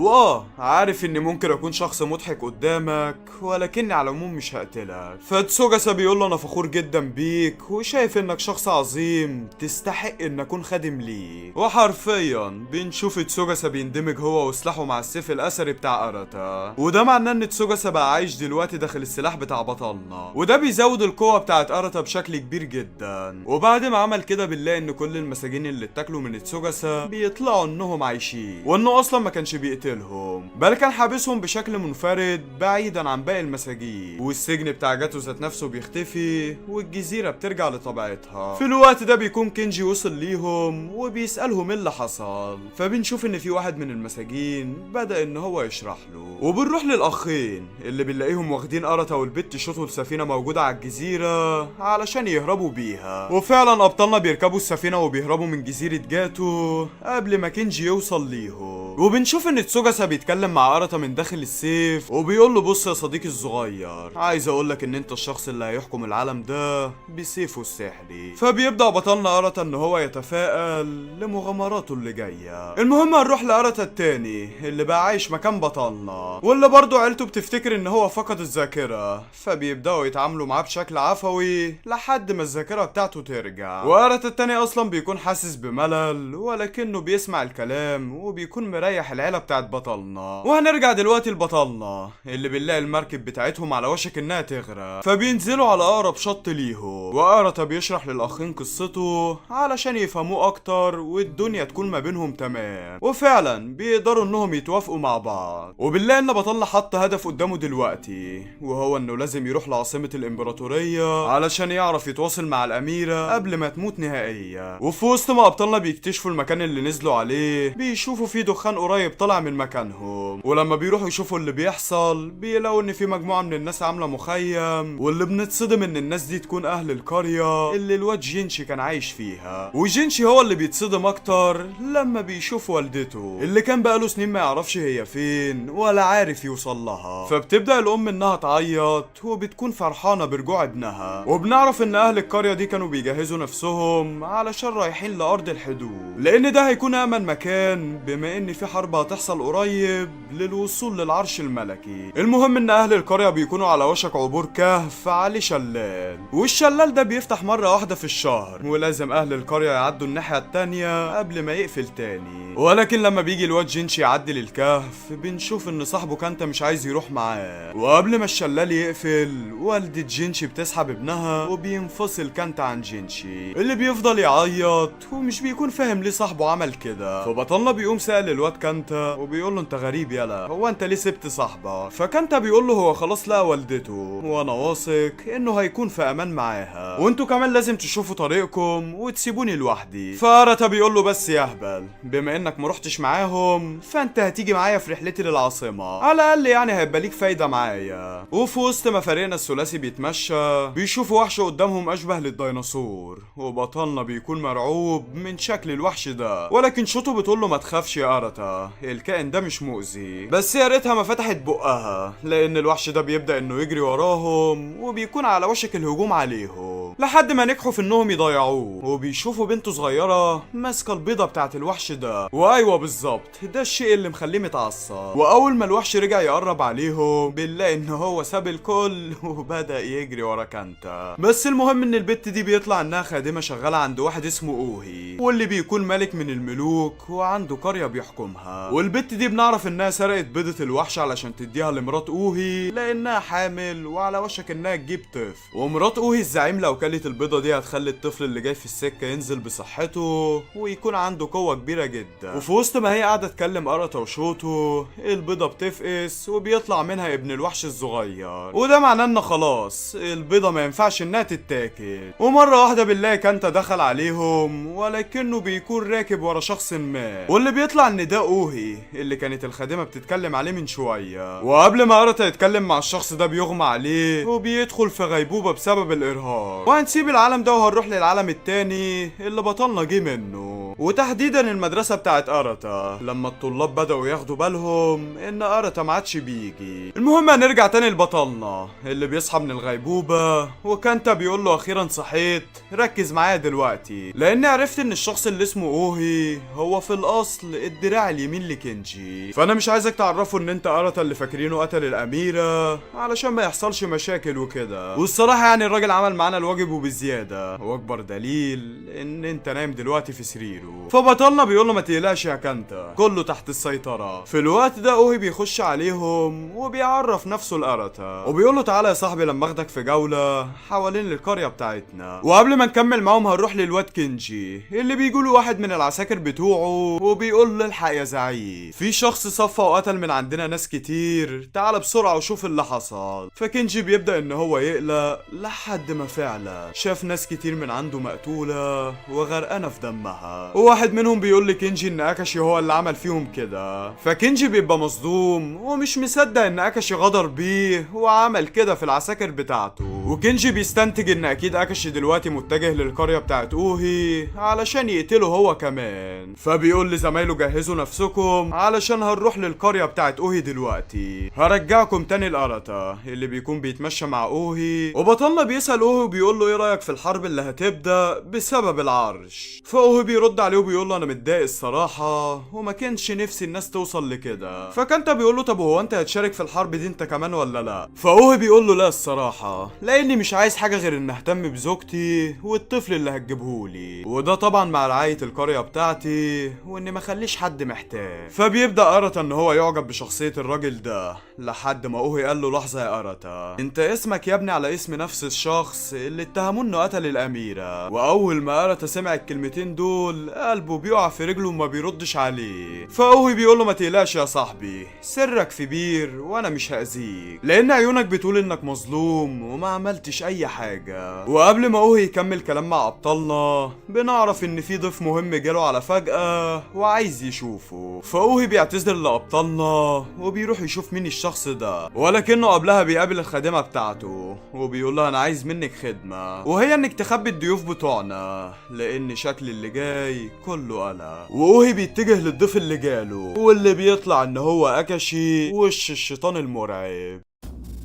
عارف اني ممكن اكون شخص مضحك قدامك ولكني على العموم مش هقتلك. فتسوجاسا بيقول له انا فخور جدا بيك وشايف انك شخص عظيم تستحق ان اكون خادم ليك. وحرفيا بنشوف تسوجاسا بيندمج هو وسلاحه مع السيف الاثري بتاع أراتا، وده معناه ان تسوجاسا بقى عايش دلوقتي داخل السلاح بتاع بطلنا، وده بيزود القوة بتاعت أراتا بشكل كبير جدا. وبعد ما عمل كده بنلاقي ان كل المساجين اللي اتاكلوا من تسوجاسا بيطلعوا انهم عايشين، وانه اصلا ما كانش بيقتلهم بل كان حابسهم بشكل منفرد بعيدا عن باقي المساجين. والسجن بتاع جاتو ذات نفسه بيختفي والجزيرة بترجع لطبيعتها. في الوقت ده بيكون كينجي وصل ليهم وبيسألهم ايه اللي حصل، فبنشوف ان في واحد من المساجين بدأ ان هو يشرح له. وبنروح للاخين اللي بنلاقيهم واخدين أراتا والبت شوتو السفينة موجودة على الجزيرة علشان يهربوا بيها. وفعلا ابطالنا بيركبوا السفينة وبيهربوا من جزيرة جاتو قبل ما كينجي يوصل ليهم. وبنشوف ان تسوجاسا بيتكلم مع أراتا من داخل السيف وبيقول له بص يا صديقي الصغير، عايز اقولك ان انت الشخص اللي هيحكم العالم ده بسيفه السحري. فبيبدأ بطلنا أراتا ان هو يتفائل لمغامراته اللي جاية. المهم هنروح لأراتا التاني اللي بقى عايش مكان بطلنا واللي برضه عيلته بتفتكر ان هو فقد الذاكرة، فبيبدأوا يتعاملوا معاه بشكل عفوي لحد ما الذاكرة بتاعته ترجع. وأراتا التاني اصلا بيكون حاسس بملل ولكنه بيسمع الكلام وبيكون مريح العيلة بتاعت بطلنا. وهنرجع دلوقتي لبطلنا اللي بنلاقي المركب بتاعتهم على وشك انها تغرق، فبينزلوا على اقرب شط ليهم، وأراتا بيشرح للاخين قصته علشان يفهموه اكتر والدنيا تكون ما بينهم تمام. وفعلا بيقدروا انهم يتوافقوا مع بعض. وبنلاقي ان بطلنا حط هدف قدامه دلوقتي وهو انه لازم يروح لعاصمة الامبراطورية علشان يعرف يتواصل مع الاميرة قبل ما تموت نهائيا. وفي وسط ما ابطالنا بيكتشفوا المكان اللي نزلوا عليه بيشوفوا فيه دخان قريب طالع من مكانهم، ولما بيروحوا يشوفوا اللي بيحصل بيلاقوا ان في مجموعة من الناس عاملة مخيم، واللي بنتصدم ان الناس دي تكون اهل القرية اللي الواد جينشي كان عايش فيها. وجينشي هو اللي بيتصدم اكتر لما بيشوف والدته اللي كان بقاله سنين ما يعرفش هي فين ولا عارف يوصل لها. فبتبدأ الام انها تعيط وبتكون فرحانة برجوع ابنها. وبنعرف ان اهل القرية دي كانوا بيجهزوا نفسهم علشان رايحين لارض الحدود، لان ده هيكون امن مكان بما ان في حرب هتحصل قريب للوصول للعرش الملكي. المهم ان اهل القرية بيكونوا على وشك عبور كهف عليه شلال، والشلال ده بيفتح مرة واحدة في الشهر ولازم اهل القرية يعدوا الناحية التانية قبل ما يقفل تاني. ولكن لما بيجي الواد جينشي يعدي للكهف بنشوف ان صاحبه كانتا مش عايز يروح معاه، وقبل ما الشلال يقفل والدة جينشي بتسحب ابنها وبينفصل كانتا عن جينشي اللي بيفضل يعيط ومش بيكون فاهم ليه صاحبه عمل كده. فبطلنا بيقوم سأل الواد الواد كانتا وبيقول له انت غريب يلا، هو انت ليه سبت صاحبك؟ فكانتا بيقول له هو خلاص لقى والدته وانا واثق انه هيكون في امان معاها، وانتوا كمان لازم تشوفوا طريقكم وتسيبوني لوحدي. فارتا بيقول له بس يا اهبل، بما انك ما رحتش معاهم فانت هتيجي معايا في رحلتي للعاصمه، على الاقل يعني هيبقى ليك فايده معايا. وفي وسط ما فريقنا الثلاثي بيتمشى بيشوفوا وحش قدامهم اشبه للديناصور، وبطلنا بيكون مرعوب من شكل الوحش ده، ولكن شوتو بتقول له ما تخافش يا ارتا، الكائن ده مش مؤذي. بس يا ريتها ما فتحت بقها، لان الوحش ده بيبدا انه يجري وراهم وبيكون على وشك الهجوم عليهم لحد ما نجحوا في انهم يضيعوه، وبيشوفوا بنته صغيره ماسكه البيضه بتاعت الوحش ده. وايوه بالظبط ده الشيء اللي مخليه متعصب. واول ما الوحش رجع يقرب عليهم بنلاقي ان هو ساب الكل وبدا يجري ورا كانتا. بس المهم ان البت دي بيطلع انها خادمه شغاله عند واحد اسمه اوهي، واللي بيكون ملك من الملوك وعنده قريه بيحكمها. والبت دي بنعرف انها سرقت بيضه الوحش علشان تديها لمرات اوهي لانها حامل وعلى وشك انها تجيب طفل. ومرات اوهي الزعيم لو كلت البيضه دي هتخلي الطفل اللي جاي في السكه ينزل بصحته ويكون عنده قوه كبيره جدا. وفي وسط ما هي قاعده تكلم ارتا وشوتو البيضه بتفقس وبيطلع منها ابن الوحش الصغير، وده معناه ان خلاص البيضه ما ينفعش انها تتاكل. ومره واحده بنلاقي كانتا دخل عليهم ولكنه بيكون راكب ورا شخص ما، واللي بيطلع ان ده اوهي اللي كانت الخادمه بتتكلم عليه من شويه. وقبل ما ارتا يتكلم مع الشخص ده بيغمى عليه وبيدخل في غيبوبه بسبب الارهاق. وهنسيب العالم ده وهنروح للعالم التاني اللي بطلنا جه منه، وتحديدا المدرسه بتاعت ارتا، لما الطلاب بداوا ياخدوا بالهم ان ارتا ما عادش بيجي. المهم هنرجع تاني لبطلنا اللي بيصحى من الغيبوبه، وكانتا بيقول له اخيرا صحيت، ركز معايا دلوقتي لاني عرفت ان الشخص اللي اسمه اوهي هو في الاصل الدراع اليمين لكنجي. فانا مش عايزك تعرفه ان انت ارتا اللي فاكرينه قتل الاميره علشان ما يحصلش مشاكل وكده. والصراحه يعني الراجل عمل معانا الواجب وبزياده، واكبر دليل ان انت نايم دلوقتي في سريره. فبطلنا بيقول له ما تقلقش يا كانتا، كله تحت السيطره. في الوقت ده اوهي بيخش عليهم وبيعرف نفسه لارتا وبيقول له تعالى يا صاحبي لما اخدك في جوله حوالين القريه بتاعتنا. وقبل ما نكمل معاهم هنروح للواد كنجي اللي بيقوله واحد من العساكر بتوعه وبيقول له الحق يا زعيم، في شخص صفى وقتل من عندنا ناس كتير، تعال بسرعه وشوف اللي حصل. فكنجي بيبدا ان هو يقلق لحد ما فعلا شاف ناس كتير من عنده مقتوله وغرقانه في دمها، وواحد منهم بيقول لكنجي ان اكاشي هو اللي عمل فيهم كده. فكنجي بيبقى مصدوم ومش مصدق ان اكاشي غدر بيه وعمل كده في العساكر بتاعته. وكنجي بيستنتج ان اكيد اكاشي دلوقتي متجه للقريه بتاعت اوهي علشان يقتله هو كمان. فبيقول لزمايله جهزوا نفسكم علشان هنروح للقريه بتاعت اوهي دلوقتي، هرجعكم تاني لارتا اللي بيكون بيتمشى مع اوهي. وبطلنا بيسال اوهي وبيقول له ايه رايك في الحرب اللي هتبدا بسبب العرش. فاوهي بيرد عليه وبيقول له انا متضايق الصراحه وما كانش نفسي الناس توصل لكده. فكانتا بيقول له طب هو انت هتشارك في الحرب دي انت كمان ولا لا؟ فاوهي بيقول له لا الصراحه، لاني مش عايز حاجه غير ان اهتم بزوجتي والطفل اللي هتجيبهولي، وده طبعا مع رعايه القريه بتاعتي وان ما خليش حد محتاج. فبيبدا ارتا ان هو يعجب بشخصيه الراجل ده لحد ما اوهي قال له لحظه يا ارتا، انت اسمك يا ابني على اسم نفس الشخص اللي اتهموه انه قتل الاميره. واول ما ارتا سمع الكلمتين دول قلبه بيقع في رجله وما بيردش عليه. فاوهي بيقول له ما تقلقش يا صاحبي، سرك في بير وانا مش هاذيك لان عيونك بتقول انك مظلوم وما عملتش اي حاجه. وقبل ما اوهي يكمل كلام مع ابطالنا بنعرف ان في ضيف مهم جاله على فجأة وعايز يشوفه. فاوهي بيعتذر لابطالنا وبيروح يشوف مين الشخص ده، ولكنه قبلها بيقابل الخادمه بتاعته وبيقول لها انا عايز منك خدمه، وهي انك تخبي الضيوف بتوعنا لان شكل اللي جاي كله قلق. واوهي بيتجه للضيف اللي جاله واللي بيطلع ان هو اكاشي وش الشيطان المرعب.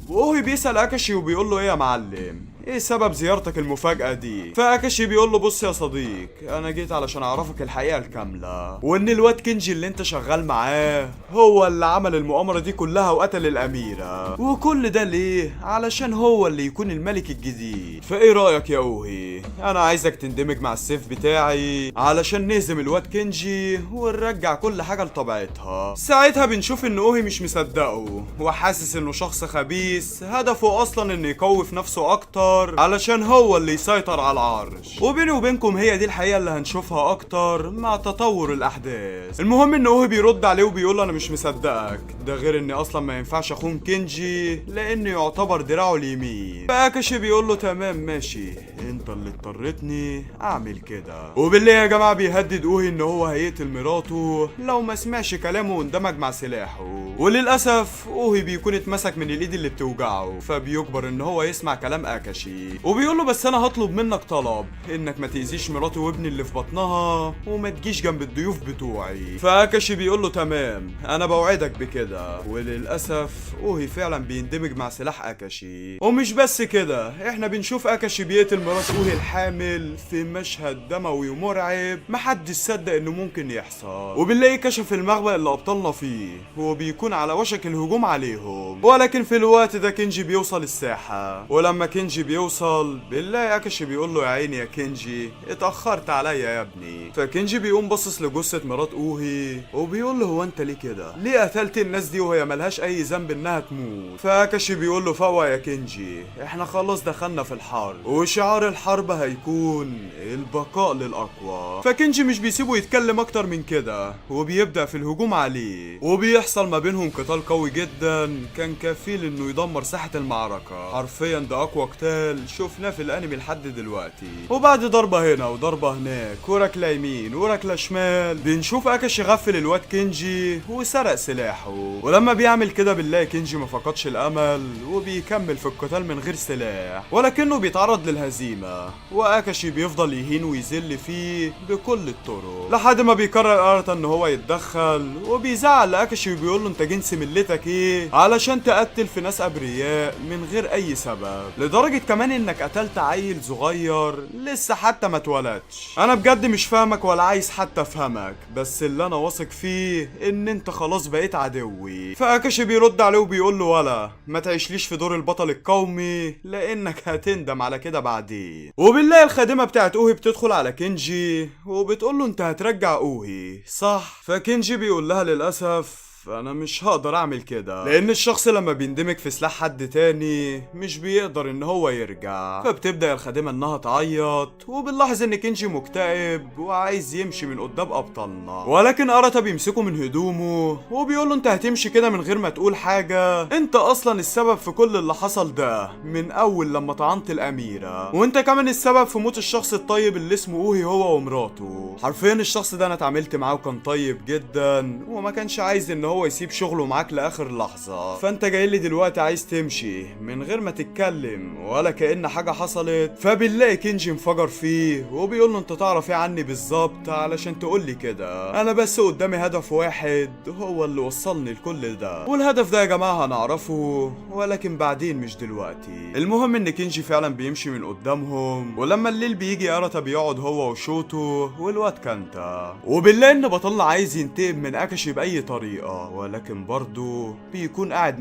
واوهي بيسأل اكاشي وبيقول له ايه يا معلم، ايه سبب زيارتك المفاجأة دي؟ فاكاشي بيقول له بص يا صديق، انا جيت علشان اعرفك الحقيقة الكاملة، وان الواد كنجي اللي انت شغال معاه هو اللي عمل المؤامرة دي كلها وقتل الاميرة، وكل ده ليه؟ علشان هو اللي يكون الملك الجديد. فايه رأيك يا اوهي؟ انا عايزك تندمج مع السيف بتاعي علشان نهزم الواد كنجي ونرجع كل حاجة لطبيعتها. ساعتها بنشوف ان اوهي مش مصدقه وحاسس انه شخص خبيث هدفه اصلا انه يقوي في نفسه اكتر اكتر علشان هو اللي يسيطر على العرش. وبيني وبينكم هي دي الحقيقة اللي هنشوفها اكتر مع تطور الاحداث. المهم ان اوهي بيرد عليه وبيقول له انا مش مصدقك، ده غير اني اصلا ما ينفعش اخون كينجي لانه يعتبر دراعه اليمين. فاكاشي بيقول له تمام ماشي، انت اللي اضطرتني اعمل كده. وبالليل يا جماعة بيهدد اوهي ان هو هيقتل مراته لو ما سمعش كلامه واندمج مع سلاحه. وللاسف اوهي بيكون اتمسك من الايد اللي بتوجعه، فبيجبر ان هو يسمع كلام اكاشي. وبيقول له بس انا هطلب منك طلب، انك ما تاذيش مراتي وابني اللي في بطنها وما تجيش جنب الضيوف بتوعي. فاكاشي بيقول له تمام انا بوعدك بكده. وللاسف اوهي فعلا بيندمج مع سلاح اكاشي. ومش بس كده، احنا بنشوف اكاشي بيقتل مرات اوهي الحامل في مشهد دموي ومرعب محدش صدق انه ممكن يحصل. وبنلاقي كشف المخبأ اللي ابطالنا فيه هو بيكون على وشك الهجوم عليهم، ولكن في الوقت ده كينجي بيوصل الساحة. ولما كينجي بيوصل بنلاقي اكاشي بيقول له يا عيني يا كينجي اتأخرت عليا يا ابني. فكينجي بيقوم باصص لجثة مرات اوهي وبيقول له هو انت ليه كده؟ ليه قتلت الناس دي وهي ملهاش اي ذنب انها تموت؟ فاكاشي بيقول له فوق يا كينجي، احنا خلاص دخلنا في الحرب وشعار الحرب هيكون البقاء للاقوى. فكينجي مش بيسيبه يتكلم اكتر من كده وبيبدأ في الهجوم عليه. وبيحصل ما بينهم قتال قوي جدا كان كفيل انه يدمر ساحة المعركة. حرفيا ده اقوى قتال شفناه في الانمي لحد دلوقتي. وبعد ضربة هنا وضربة هناك وركلة يمين وركلة شمال بنشوف اكاشي غفل الواد كينجي وسرق سلاحه. ولما بيعمل كده بنلاقي كينجي ما فقدش الامل وبيكمل في القتال من غير سلاح، ولكنه بيتعرض للهزيمة واكاشي بيفضل يهين ويذل فيه بكل الطرق لحد ما بيقرر ارتا ان هو يتدخل. وبيزعل لاكاشي وبيقول له انت جنس ملتك ايه علشان تقتل في ناس ابرياء من غير اي سبب، لدرجة كمان انك قتلت عيل صغير لسه حتى ما اتولدش. انا بجد مش فاهمك ولا عايز حتى افهمك، بس اللي انا واثق فيه ان انت خلاص بقيت عدوي. فاكاشي بيرد عليه وبيقول له ولا ما تعيشليش في دور البطل القومي لانك هتندم على كده بعدين. وبالله الخادمة بتاعت اوهي بتدخل على كينجي وبتقول له انت هترجع اوهي صح؟ فكينجي بيقول لها للاسف انا مش هقدر اعمل كده لان الشخص لما بيندمج في سلاح حد تاني مش بيقدر ان هو يرجع. فبتبدأ الخادمة انها تعيط وبنلاحظ ان كينجي مكتئب وعايز يمشي من قدام ابطالنا، ولكن اراتا بيمسكه من هدومه وبيقول له انت هتمشي كده من غير ما تقول حاجة؟ انت اصلا السبب في كل اللي حصل ده من اول لما طعنت الاميرة، وانت كمان السبب في موت الشخص الطيب اللي اسمه اوهي هو ومراته. حرفيا الشخص ده انا اتعاملت معاه وكان طيب جدا وما كانش عايز ان هو يسيب شغله معاك لاخر لحظة، فانت جاي لي دلوقتي عايز تمشي من غير ما تتكلم ولا كأن حاجة حصلت. فبنلاقي كينجي انفجر فيه وبيقول له انت تعرف ايه عني بالظبط علشان تقول لي كده؟ انا بس قدامي هدف واحد هو اللي وصلني لكل ده، والهدف ده يا جماعة هنعرفه ولكن بعدين مش دلوقتي. المهم ان كينجي فعلا بيمشي من قدامهم، ولما الليل بيجي اراتا بيقعد هو وشوتو والواد كانتا. وبنلاقي ان بطلنا عايز ينتقم من اكاشي باي طريقة، ولكن برضه بيكون قاعد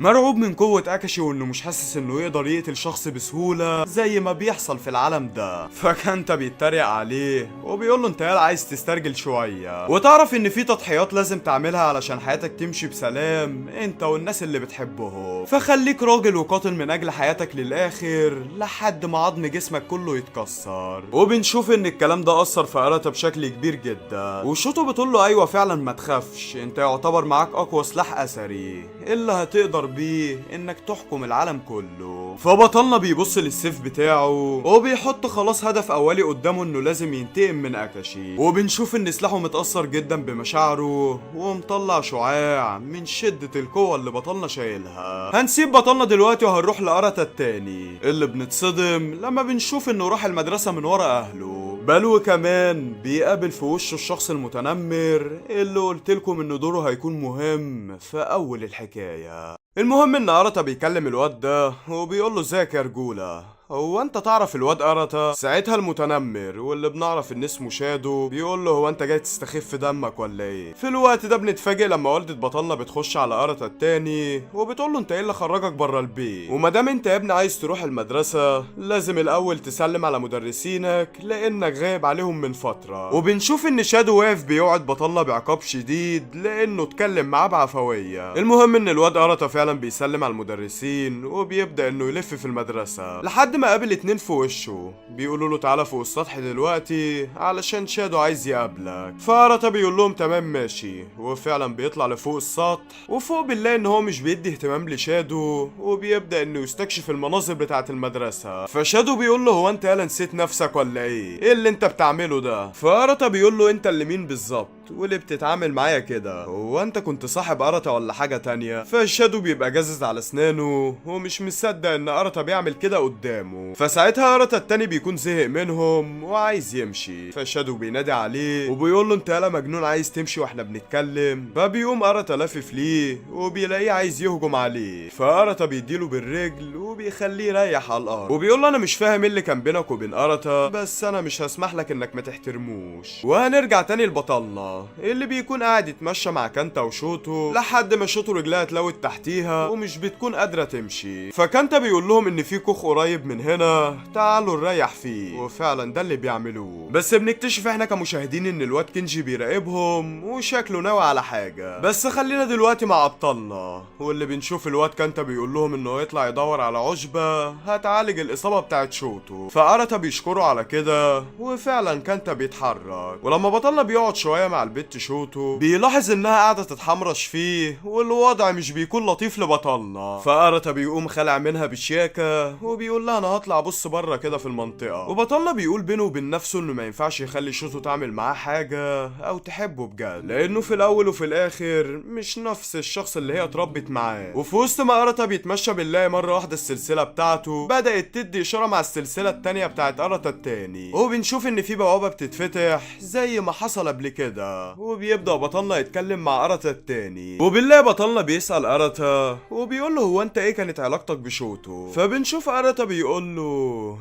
مرعوب من قوة اكاشي وانه مش حاسس انه يقدر يقتل شخص بسهولة زي ما بيحصل في العالم ده. فكانتا بيتريق عليه وبيقول له انت يالا عايز تسترجل شوية وتعرف ان في تضحيات لازم تعملها علشان حياتك تمشي بسلام انت والناس اللي بتحبهم، فخليك راجل وقاتل من اجل حياتك للاخر لحد ما عظم جسمك كله يتكسر. وبنشوف ان الكلام ده اثر في اراتا بشكل كبير جدا، وشوتو بتقول له ايوه فعلا ما تخافش، انت يعتبر معاك اقوى سلاح اثري اللي هتقدر بيه انك تحكم العالم كله. فبطلنا بيبص للسيف بتاعه وبيحط خلاص هدف اولي قدامه انه لازم ينتقم من اكاشي، وبنشوف ان سلاحه متأثر جدا بمشاعره ومطلع شعاع من شدة القوة اللي بطلنا شايلها. هنسيب بطلنا دلوقتي وهنروح لأراتا التاني اللي بنتصدم لما بنشوف انه راح المدرسة من ورا اهله، بل وكمان بيقابل في وشه الشخص المتنمر اللي قلتلكم ان دوره هيكون مهم في اول الحكاية. المهم ان اراتا بيكلم الواد ده وبيقول له ازيك يا رجولة، هو انت تعرف الواد أرتا؟ ساعتها المتنمر واللي بنعرف ان اسمه شادو بيقول له هو انت جاي تستخف دمك ولا ايه؟ في الوقت ده بنتفاجئ لما والدة بطلنا بتخش على أرتا التاني وبتقول له انت ايه اللي خرجك بره البيت؟ ومادام انت يا ابني عايز تروح المدرسة لازم الاول تسلم على مدرسينك لانك غايب عليهم من فترة. وبنشوف ان شادو واقف بيوعد بطلنا بعقاب شديد لانه اتكلم معاه بعفوية. المهم ان الواد أرتا فعلا بيسلم على المدرسين وبيبدأ انه يلف في المدرسة لحد ما قابل اتنين في وشه بيقولوا له تعالى فوق السطح دلوقتي علشان شادو عايز يقابلك. فأرتا بيقول لهم تمام ماشي، وفعلا بيطلع لفوق السطح وفوق بنلاقي ان هو مش بيدي اهتمام لشادو وبيبدأ انه يستكشف المناظر بتاعة المدرسة. فشادو بيقول له هو انت يالا نسيت نفسك ولا ايه اللي انت بتعمله ده؟ فأرتا بيقول له انت اللي مين بالظبط واللي بتتعامل معايا كده؟ هو انت كنت صاحب أرتا ولا حاجة تانية؟ فالشادو بيبقى جازز على اسنانه ومش مصدق ان أرتا بيعمل كده قدامه. فساعتها أرتا التاني بيكون زهق منهم وعايز يمشي، فالشادو بينادي عليه وبيقول له انت يالا مجنون عايز تمشي واحنا بنتكلم؟ فبيقوم أرتا لافف ليه وبيلاقيه عايز يهجم عليه، فأرتا بيديله بالرجل وبيخليه يريح على الأرض وبيقول له انا مش فاهم ايه اللي كان بينك وبين أرتا، بس انا مش هسمح لك انك ما تحترموش. وهنرجع تاني لبطلنا اللي بيكون قاعد يتمشى مع كانتا وشوتو لحد ما شوتو رجلها اتلوت تحتيها ومش بتكون قادرة تمشي. فكانتا بيقول لهم ان في كوخ قريب من هنا تعالوا نريح فيه، وفعلا ده اللي بيعملوه. بس بنكتشف احنا كمشاهدين ان الواد كينجي بيراقبهم وشكله ناوي على حاجة. بس خلينا دلوقتي مع ابطالنا واللي بنشوف الواد كانتا بيقول لهم انه يطلع يدور على عشبة هتعالج الاصابة بتاعت شوتو. فأرتا بيشكره على كده وفعلا كانتا بيتحرك. ولما بطلنا بيقعد شوية مع البت شوتو بيلاحظ انها قاعدة تتحمرش فيه والوضع مش بيكون لطيف لبطلنا. فأرتا بيقوم خلع منها بشياكة وبيقول لها انا هطلع بص بره كده في المنطقة. وبطلنا بيقول بينه وبين نفسه انه ما ينفعش يخلي شوتو تعمل معاه حاجة او تحبه بجد، لانه في الاول وفي الاخر مش نفس الشخص اللي هي اتربت معاه. وفي وسط ما أرتا بيتمشى بنلاقي مرة واحدة السلسلة بتاعته بدأت تدي اشارة مع السلسلة التانية بتاعت أرتا التاني، وبنشوف ان في بوابة بتتفتح زي ما حصل قبل كده، وبيبدأ بطلنا يتكلم مع أرتا التاني. وبنلاقي بطلنا بيسأل أرتا وبيقول له هو انت ايه كانت علاقتك بشوتو؟ فبنشوف أرتا بيقول له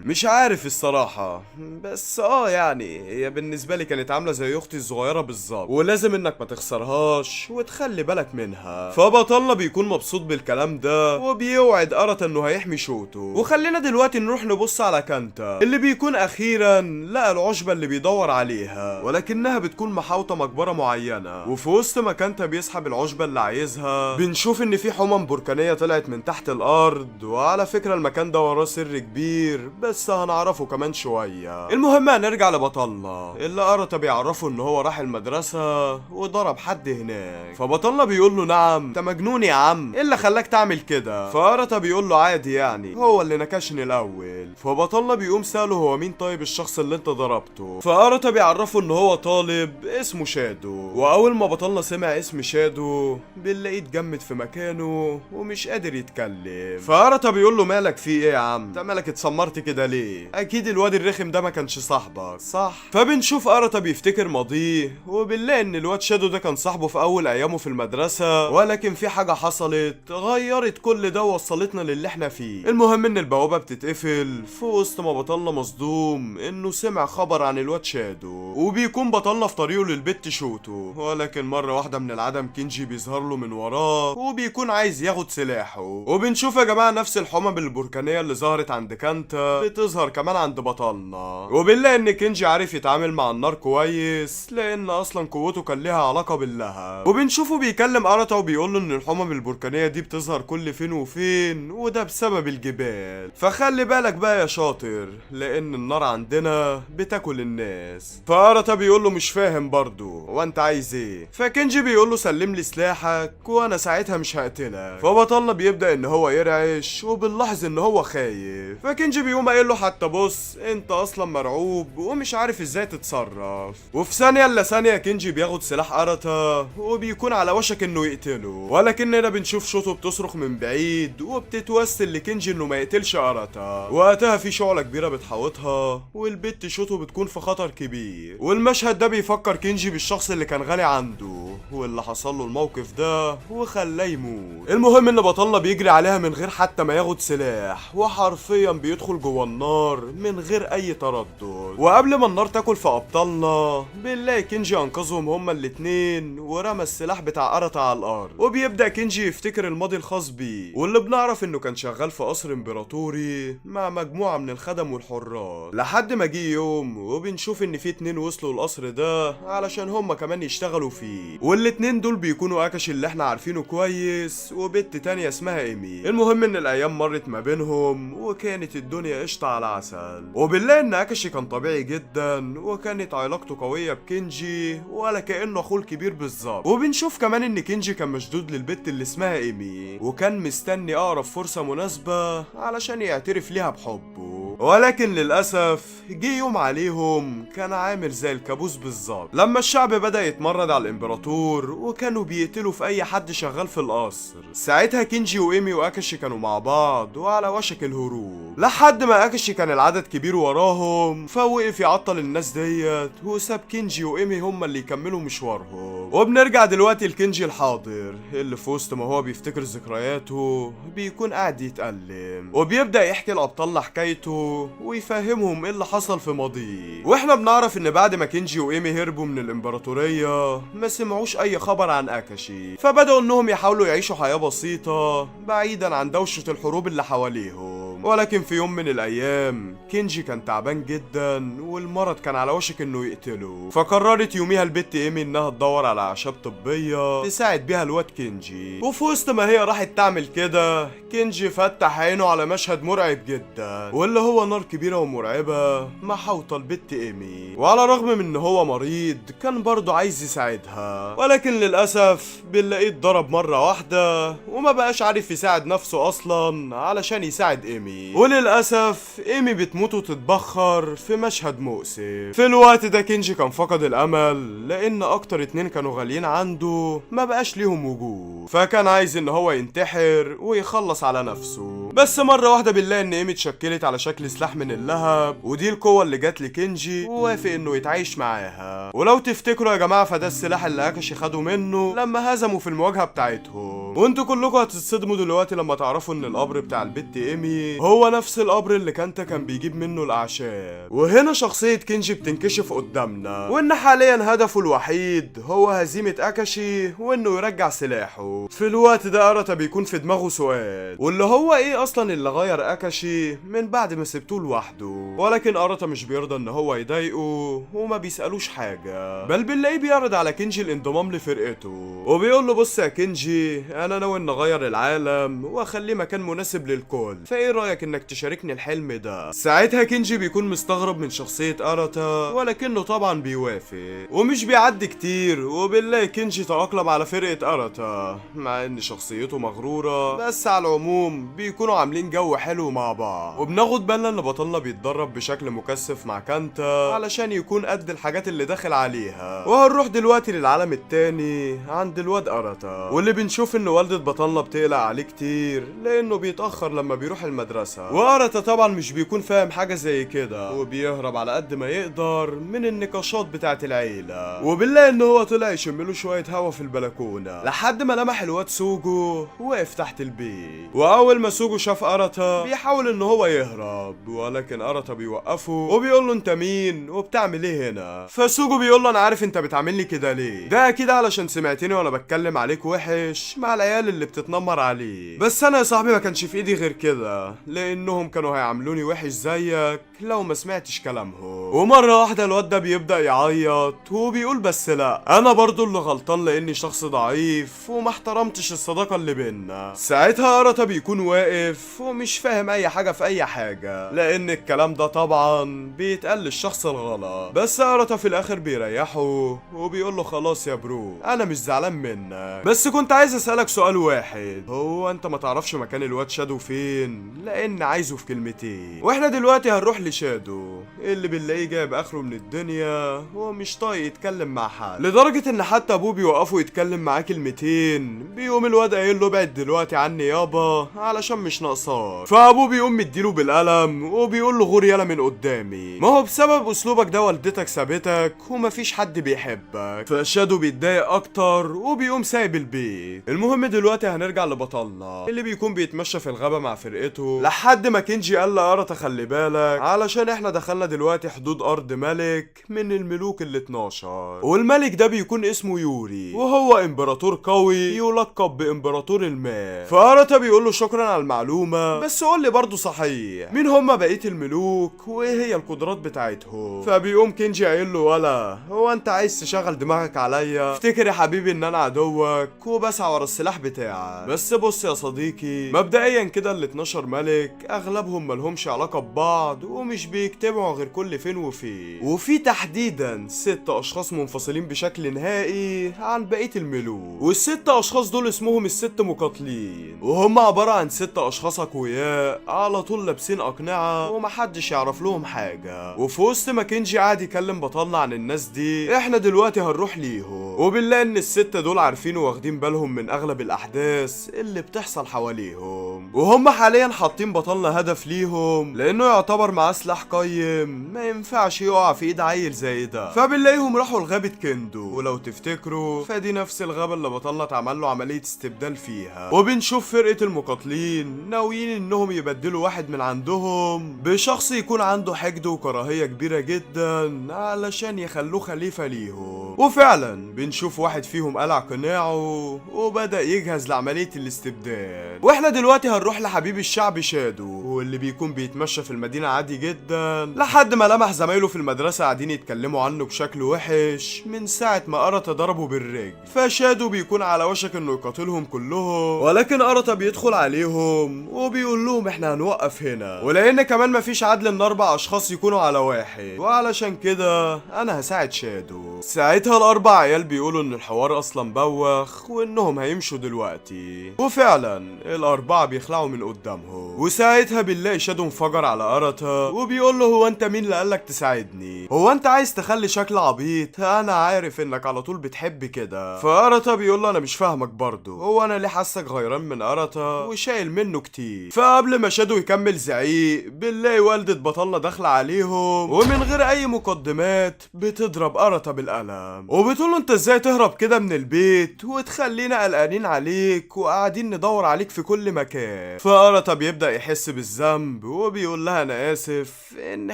مش عارف الصراحة، بس يعني هي بالنسبة لي كانت عاملة زي اختي الصغيرة بالظبط ولازم انك ما تخسرهاش وتخلي بالك منها. فبطلنا بيكون مبسوط بالكلام ده وبيوعد أرتا انه هيحمي شوتو. وخلينا دلوقتي نروح نبص على كانتا اللي بيكون اخيرا لقى العشبة اللي بيدور عليها، ولكنها بتكون محاوطة مقبرة معينة. وفي وسط ما كانتا بيسحب العشبة اللي عايزها بنشوف ان في حمم بركانية طلعت من تحت الارض، وعلى فكرة المكان ده وراه سر كبير بس هنعرفه كمان شوية. المهم هنرجع لبطلنا اللي أرتا بيعرفه ان هو راح المدرسة وضرب حد هناك. فبطلنا بيقول له نعم انت مجنون يا عم، ايه اللي خلاك تعمل كده؟ فأرتا بيقول له عادي يعني هو اللي نكشني الاول. فبطلنا بيقوم سأله هو مين طيب الشخص اللي انت ضربته؟ فأرتا بيعرفه ان هو طالب اسمه شادو. واول ما بطلنا سمع اسم شادو بنلاقيه اتجمد في مكانه ومش قادر يتكلم. فأرتا بيقول له مالك في ايه يا عم؟ انت مالك اتسمرت كده ليه؟ اكيد الواد الرخم ده ما كانش صاحبك صح؟ فبنشوف أرتا بيفتكر ماضيه وبنلاقي ان الواد شادو ده كان صاحبه في اول ايامه في المدرسة، ولكن في حاجة حصلت غيرت كل ده ووصلتنا للي احنا فيه. المهم ان البوابة بتتقفل في وسط ما بطلنا مصدوم انه سمع خبر عن الواد شادو، وبيكون بطلنا في طريقه للبت شوتو، ولكن مرة واحدة من العدم كينجي بيظهر له من وراه وبيكون عايز ياخد سلاحه. وبنشوف يا جماعة نفس الحمم البركانية اللي ظهرت عند كانتا بتظهر كمان عند بطلنا، وبنلاقي ان كينجي عارف يتعامل مع النار كويس لان اصلا قوته كان لها علاقة باللهب. وبنشوفه بيكلم أرتا وبيقول له ان الحمم البركانية دي بتظهر كل فين وفين وده بسبب الجبال، فخلي بالك بقى يا شاطر لان النار عندنا بتاكل الناس. فأرتا بيقول له مش فاهم برضو وانت عايز ايه؟ فكينجي بيقول له سلم لي سلاحك وانا ساعتها مش هقتلك. فبطلنا بيبدأ ان هو يرعش وبنلاحظ ان هو خايف، فكينجي بيقوم قايل له حتى بص انت اصلا مرعوب ومش عارف ازاي تتصرف. وفي ثانية الا ثانية كينجي بياخد سلاح أرتا وبيكون على وشك انه يقتله، ولكننا بنشوف شوتو بتصرخ من بعيد وبتتوسل لكينجي انه ما يقتلش أرتا. وقتها في شعلة كبيرة بتحوطها والبت شوتو بتكون في خطر كبير، والمشهد ده بيفكر بيفكر كينجي بالشخص اللي كان غالي عنده واللي حصل له الموقف ده وخلاه يموت. المهم ان بطلنا بيجري عليها من غير حتى ما ياخد سلاح، وحرفيا بيدخل جوه النار من غير اي تردد. وقبل ما النار تاكل في ابطالنا بنلاقي كينجي انقذهم هما الاتنين ورمى السلاح بتاع اراتا على الارض. وبيبدا كينجي يفتكر الماضي الخاص بيه، واللي بنعرف انه كان شغال في قصر امبراطوري مع مجموعه من الخدم والحراس، لحد ما جه يوم وبنشوف ان في اتنين وصلوا القصر ده علشان هما كمان يشتغلوا فيه، والاتنين دول بيكونوا اكاشي اللي احنا عارفينه كويس وبنت تانية اسمها ايمي. المهم ان الايام مرت ما بينهم وكانت الدنيا قشطه على عسل، وبنلاقي ان اكاشي كان طبيعي جدا وكانت علاقته قويه بكينجي ولا كانه اخوه الكبير بالظبط. وبنشوف كمان ان كينجي كان مشدود للبت اللي اسمها ايمي وكان مستني اقرب فرصه مناسبه علشان يعترف ليها بحبه، ولكن للاسف جه يوم عليهم كان عامل زي الكابوس بالظبط، لما الشعب بدأ يتمرد على الامبراطور وكانوا بيقتلوا في اي حد شغال في القصر. ساعتها كينجي وايمي واكاشي كانوا مع بعض وعلى وشك الهروب، لحد ما اكاشي كان العدد كبير وراهم فوقف يعطل الناس ديت وساب كينجي وايمي هما اللي يكملوا مشوارهم. وبنرجع دلوقتي لكينجي الحاضر اللي في وسط ما هو بيفتكر ذكرياته بيكون قاعد يتألم، وبيبدأ يحكي لأبطالنا حكايته ويفهمهم ايه اللي حصل في ماضيه. واحنا بنعرف ان بعد ما كينجي وايمي هربوا من الامبراطورية ما سمعوش اي خبر عن اكاشي، فبدأوا انهم يحاولوا يعيشوا حياة بسيطة بعيدا عن دوشة الحروب اللي حواليهم. ولكن في يوم من الايام كينجي كان تعبان جدا والمرض كان على وشك انه يقتله، فقررت يوميها البت ايمي انها تدور على اعشاب طبية تساعد بيها الواد كينجي. وفي وسط ما هي راحت تعمل كده كينجي فتح عينه على مشهد مرعب جدا، واللي هو نار كبيرة ومرعبة محاوطة البت ايمي، وعلى الرغم من ان هو مريض كان برضه عايز يساعدها، ولكن للأسف بنلاقيه اتضرب مرة واحدة وما بقاش عارف يساعد نفسه اصلا علشان يساعد ايمي، وللأسف ايمي بتموت وتتبخر في مشهد مؤسف. في الوقت ده كينجي كان فقد الامل لان اكتر اتنين كانوا غاليين عنده ما بقاش ليهم وجود، فكان عايز ان هو ينتحر ويخلص على نفسه. بس مرة واحدة بنلاقي ان ايمي اتشكلت على شكل سلاح من اللهب، ودي القوة اللي جات لكينجي ووافق انه يتعايش معاها. ولو تفتكروا يا جماعة فده السلاح اللي اكاشي خدوا منه لما هزموا في المواجهة بتاعتهم، وانتوا كلكم هتتصدموا دلوقتي لما تعرفوا ان القبر بتاع البت ايمي هو نفس القبر اللي كانتا كان بيجيب منه الاعشاب. وهنا شخصية كينجي بتنكشف قدامنا، وان حاليا هدفه الوحيد هو هزيمة اكاشي وانه يرجع سلاحه. في الوقت ده اراتا بيكون في دماغه سؤال، واللي هو ايه اصلا اللي غير اكاشي من بعد ما سبتوه لوحده. ولكن اراتا مش بيرضى ان هو يضايقه وما بيسألوش حاجة، بل بنلاقيه بيعرض على كينجي الانضمام لفرقته وبيقول له بص يا كينجي انا ناوي ان اغير العالم واخليه مكان مناسب للكل، فايه رايك انك تشاركني الحلم ده؟ ساعتها كينجي بيكون مستغرب من شخصية اراتا ولكنه طبعا بيوافق. ومش بيعدي كتير وبنلاقي كينجي تأقلم على فرقة اراتا مع ان شخصيته مغرورة، بس على العموم بيكونوا عاملين جو حلو مع بعض. وبناخد بالنا ان بطلنا بيتدرب بشكل مكثف مع كانتا علشان يكون قد الحاجات اللي داخل عليها. وهنروح دلوقتي للعالم التاني عند الواد اراتا، واللي بنشوف ان والدة بطلنا بتقلق عليه كتير لانه بيتأخر لما بيروح المدرسة، واراتا طبعا مش بيكون فاهم حاجة زي كده وبيهرب على قد ما يقدر من النقاشات بتاعت العيلة. وبنلاقي ان هو طلع يشمله شوية هوا في البلكونة لحد ما لمح الواد سوجو واقف تحت البيت. واول ما سوجو شاف اراتا بيحاول ان هو يهرب، ولكن اراتا بيوقفه وبيقول له انت مين وبتعمل ايه هنا؟ فسوجو بيقول له انا عارف انت بتعاملني كده ليه، ده اكيد علشان سمعتني وانا بتكلم عليك وحش مع العيال اللي بتتنمر عليه، بس انا يا صاحبي ما كانش في ايدي غير كده لانهم كانوا هيعاملوني وحش زيك لو ما سمعتش كلامهم. ومره واحده الواد ده بيبدا يعيط وبيقول بس لا انا برضو اللي غلطان لاني شخص ضعيف وما احترمتش الصداقه اللي بينا. ساعتها اراتا بيكون واقف ومش فاهم اي حاجه في اي حاجه لان الكلام ده طبعا بيتقال للشخص الغلط، بس اراتا في الاخر بيريحه وبيقول له خلاص يا برو انا مش زعلان منك، بس كنت عايز اسالك سؤال واحد، هو انت ما تعرفش مكان الواد شادو فين؟ لان عايزه في كلمتين. واحنا دلوقتي هنروح شادو اللي بنلاقيه جايب اخره من الدنيا ومش طايق يتكلم مع حد، لدرجة ان حتى ابوه بيوقفه يتكلم معاه كلمتين، بيقوم الواد قايل له ابعد دلوقتي عني يابا علشان مش ناقصاك. فابوه بيقوم مديله بالقلم وبيقول له غور يالا من قدامي، ما هو بسبب اسلوبك ده والدتك سابتك ومفيش حد بيحبك. فشادو بيتضايق اكتر وبيقوم سايب البيت. المهم دلوقتي هنرجع لبطلنا اللي بيكون بيتمشى في الغابة مع فرقته لحد ما كينجي قال لأرتا خلي بالك علشان احنا دخلنا دلوقتي حدود ارض ملك من الملوك ال 12، والملك ده بيكون اسمه يوري وهو امبراطور قوي يلقب بامبراطور الماء. فأرتا بيقول له شكرا على المعلومة، بس قول لي برضه صحيح مين هم بقية الملوك وايه هي القدرات بتاعتهم. فبيقوم كينجي قايل له ولا هو انت عايز تشغل دماغك عليا؟ افتكر يا حبيبي ان انا عدوك وبسعى ورا السلاح بتاعك، بس بص يا صديقي مبدئيا كده ال 12 ملك اغلبهم ملهمش علاقة ببعض ومش بيجتمعوا غير كل فين وفين، وفي تحديدا 6 اشخاص منفصلين بشكل نهائي عن بقية الملوك، والست اشخاص دول اسمهم الست مقاتلين، وهم عبارة عن 6 اشخاص اقوياء على طول لابسين اقنعة ومحدش يعرف لهم حاجة. وفي وسط ما كينجي قاعد يكلم بطلنا عن الناس دي احنا دلوقتي هنروح ليهم، وبنلاقي ان الستة دول عارفين واخدين بالهم من اغلب الاحداث اللي بتحصل حواليهم، وهم حاليا حاطين بطلنا هدف ليهم لانه يعتبر معاه سلاح قيم ما ينفعش يقع في ايد عيل زي ده. فبنلاقيهم راحوا لغابة كندو، ولو تفتكروا فدي نفس الغابة اللي بطلنا اتعمل له عملية استبدال فيها، وبنشوف فرقة المقاتلين ناويين انهم يبدلوا واحد من عندهم بشخص يكون عنده حقد وكراهية كبيرة جدا علشان يخلوه خليفة ليهم. وفعلا بنشوف واحد فيهم قلع قناعه وبدأ يجهز لعملية الاستبدال. واحنا دلوقتي هنروح لحبيب الشعب شادو واللي بيكون بيتمشى في المدينة عادي جدا لحد ما لمح زمايله في المدرسة قاعدين يتكلموا عنه بشكل وحش من ساعة ما أرتا ضربه بالرجل. فشادو بيكون على وشك انه يقاتلهم كلهم، ولكن أرتا بيدخل عليهم وبيقول لهم احنا هنوقف هنا، ولان كمان مفيش عدل ان 4 اشخاص يكونوا على واحد، وعلشان كده انا هساعد شادو. ساعتها ال4 عيال بيقولوا ان الحوار اصلا بوخ وانهم هيمشوا دلوقتي، وفعلا ال4 بيخلعوا من قدامهم. وساعتها بنلاقي شادو انفجر على أرتا وبيقول له هو انت مين اللي قالك تساعدني؟ هو انت عايز تخلي شكل عبيط؟ انا عارف انك على طول بتحب كده. فأرتا بيقول له انا مش فاهمك برضو، هو انا ليه حاسك غيران من أرتا وشايل منه كتير؟ فقبل ما شادو يكمل زعيق بنلاقي والدة بطلنا داخلة عليهم ومن غير اي مقدمات بتضرب أرتا بالقلم وبتقول له انت ازاي تهرب كده من البيت وتخلينا قلقانين عليك وقاعدين ندور عليك في كل مكان. فأرتا بيبدأ يحس بالذنب وبيقول لها انا اسف ان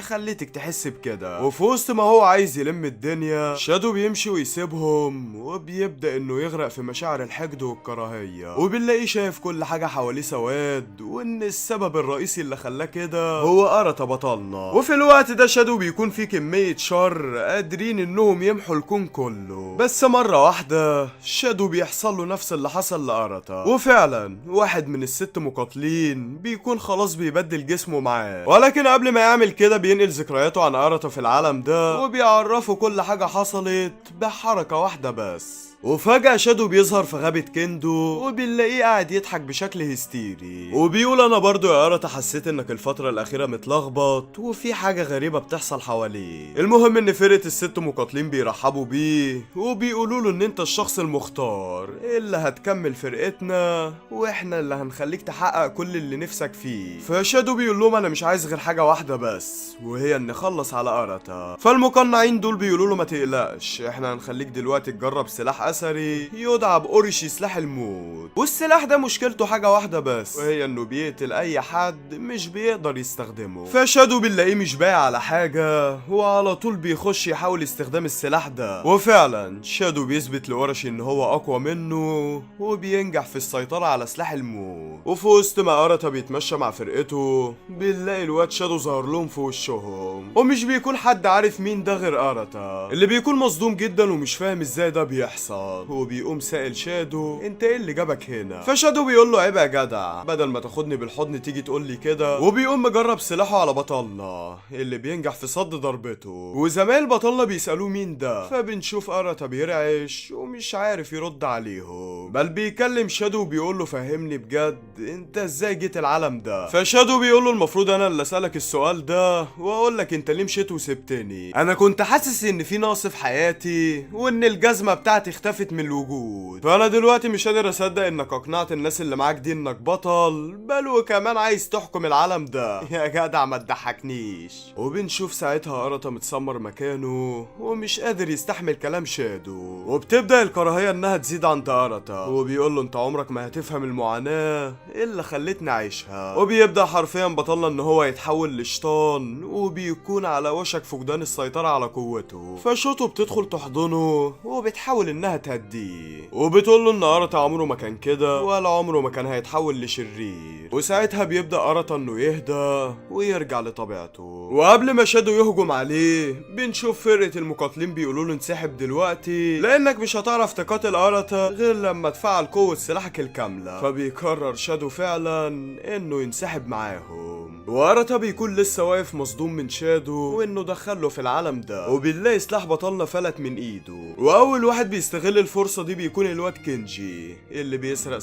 خليتك تحس بكده. وفي وسط ما هو عايز يلم الدنيا شادو بيمشي ويسيبهم وبيبدأ انه يغرق في مشاعر الحقد والكراهية، وبنلاقيه شايف كل حاجة حواليه سواد وان السبب الرئيسي اللي خلاه كده هو أرتا بطلنا. وفي الوقت ده شادو بيكون في كمية شر قادرين انهم يمحوا الكون كله، بس مرة واحدة شادو بيحصل له نفس اللي حصل لأرتا، وفعلا واحد من ال6 مقاتلين بيكون خلاص بيبدل جسمه معاه، ولكن قبل ما يعمل كده بينقل ذكرياته عن أرتا في العالم ده وبيعرفه كل حاجة حصلت بحركة واحدة بس. وفجأة شادو بيظهر في غابة كندو وبنلاقيه قاعد يضحك بشكل هستيري وبيقول انا برضو يا أرتا حسيت انك الفترة الأخيرة متلخبط وفي حاجة غريبة بتحصل حواليه. المهم ان فرقة ال6 مقاتلين بيرحبوا بيه وبيقولوا له ان انت الشخص المختار اللي هتكمل فرقتنا واحنا اللي هنخليك تحقق كل اللي نفسك فيه. فشادو بيقول لهم انا مش عايز غير حاجة واحدة بس وهي ان نخلص على أرتا. فالمقنعين دول بيقولوا له ما تقلقش احنا هنخليك دلوقتي تجرب سلاح اثري يدعى بأوريشي سلاح الموت، والسلاح ده مشكلته حاجة واحدة بس وهي انه بيقتل اي حد مش بيقدر يستخدمه. فشادو بنلاقيه مش بايع على حاجة وعلى طول بيخش يحاول استخدام السلاح ده، وفعلا شادو بيثبت لأوريشي ان هو اقوى منه وبينجح في السيطرة على سلاح الموت. وفي وسط ما أرتا بيتمشى مع فرقته بنلاقي الواد شادو ظهر لهم في وشهم، ومش بيكون حد عارف مين ده غير أرتا اللي بيكون مصدوم جدا ومش فاهم ازاي ده بيحصل. البطل، وبيقوم سائل شادو انت ايه اللي جابك هنا؟ فشادو بيقول له عيب يا جدع، بدل ما تاخدني بالحضن تيجي تقول لي كده. وبيقوم مجرب سلاحه على بطلنا اللي بينجح في صد ضربته، وزمايل بطلنا بيسالوه مين ده، فبنشوف أراتا بيرعش ومش عارف يرد عليهم، بل بيكلم شادو وبيقول له فهمني بجد انت ازاي جيت العالم ده؟ فشادو بيقول له المفروض انا اللي اسالك السؤال ده واقول لك انت ليه مشيت وسبتني. انا كنت حاسس ان في نقص في حياتي وان الجزمه بتاعتي اختفت من الوجود، فانا دلوقتي مش قادر اصدق انك اقنعت الناس اللي معاك دي انك بطل، بل وكمان عايز تحكم العالم ده. يا جدع ما تضحكنيش. وبنشوف ساعتها أراتا متسمر مكانه ومش قادر يستحمل كلام شادو، وبتبدأ الكراهية انها تزيد عند أراتا، وبيقول له انت عمرك ما هتفهم المعاناة اللي خلتني اعيشها. وبيبدأ حرفيا بطلنا ان هو يتحول لشيطان وبيكون على وشك فقدان السيطرة على قوته، فشوتو بتدخل تحضنه وبتحاول انها تهديه، وبتقول له ان أراتا عمره ما كان كده ولا عمره ما كان هيتحول لشرير. وساعتها بيبدأ أراتا انه يهدى ويرجع لطبيعته. وقبل ما شادو يهجم عليه بنشوف فرقة المقاتلين بيقولوا له انسحب دلوقتي لانك مش هتعرف تقاتل أراتا غير لما تفعل قوة سلاحك الكاملة. فبيقرر شادو فعلا انه ينسحب معاهم، وأراتا بيكون لسه واقف مصدوم من شادو وانه دخله في العالم ده، وبنلاقي سلاح بطلنا فلت من ايده. واول واحد بيستغل الفرصة دي بيكون الواد كينجي اللي بيسرق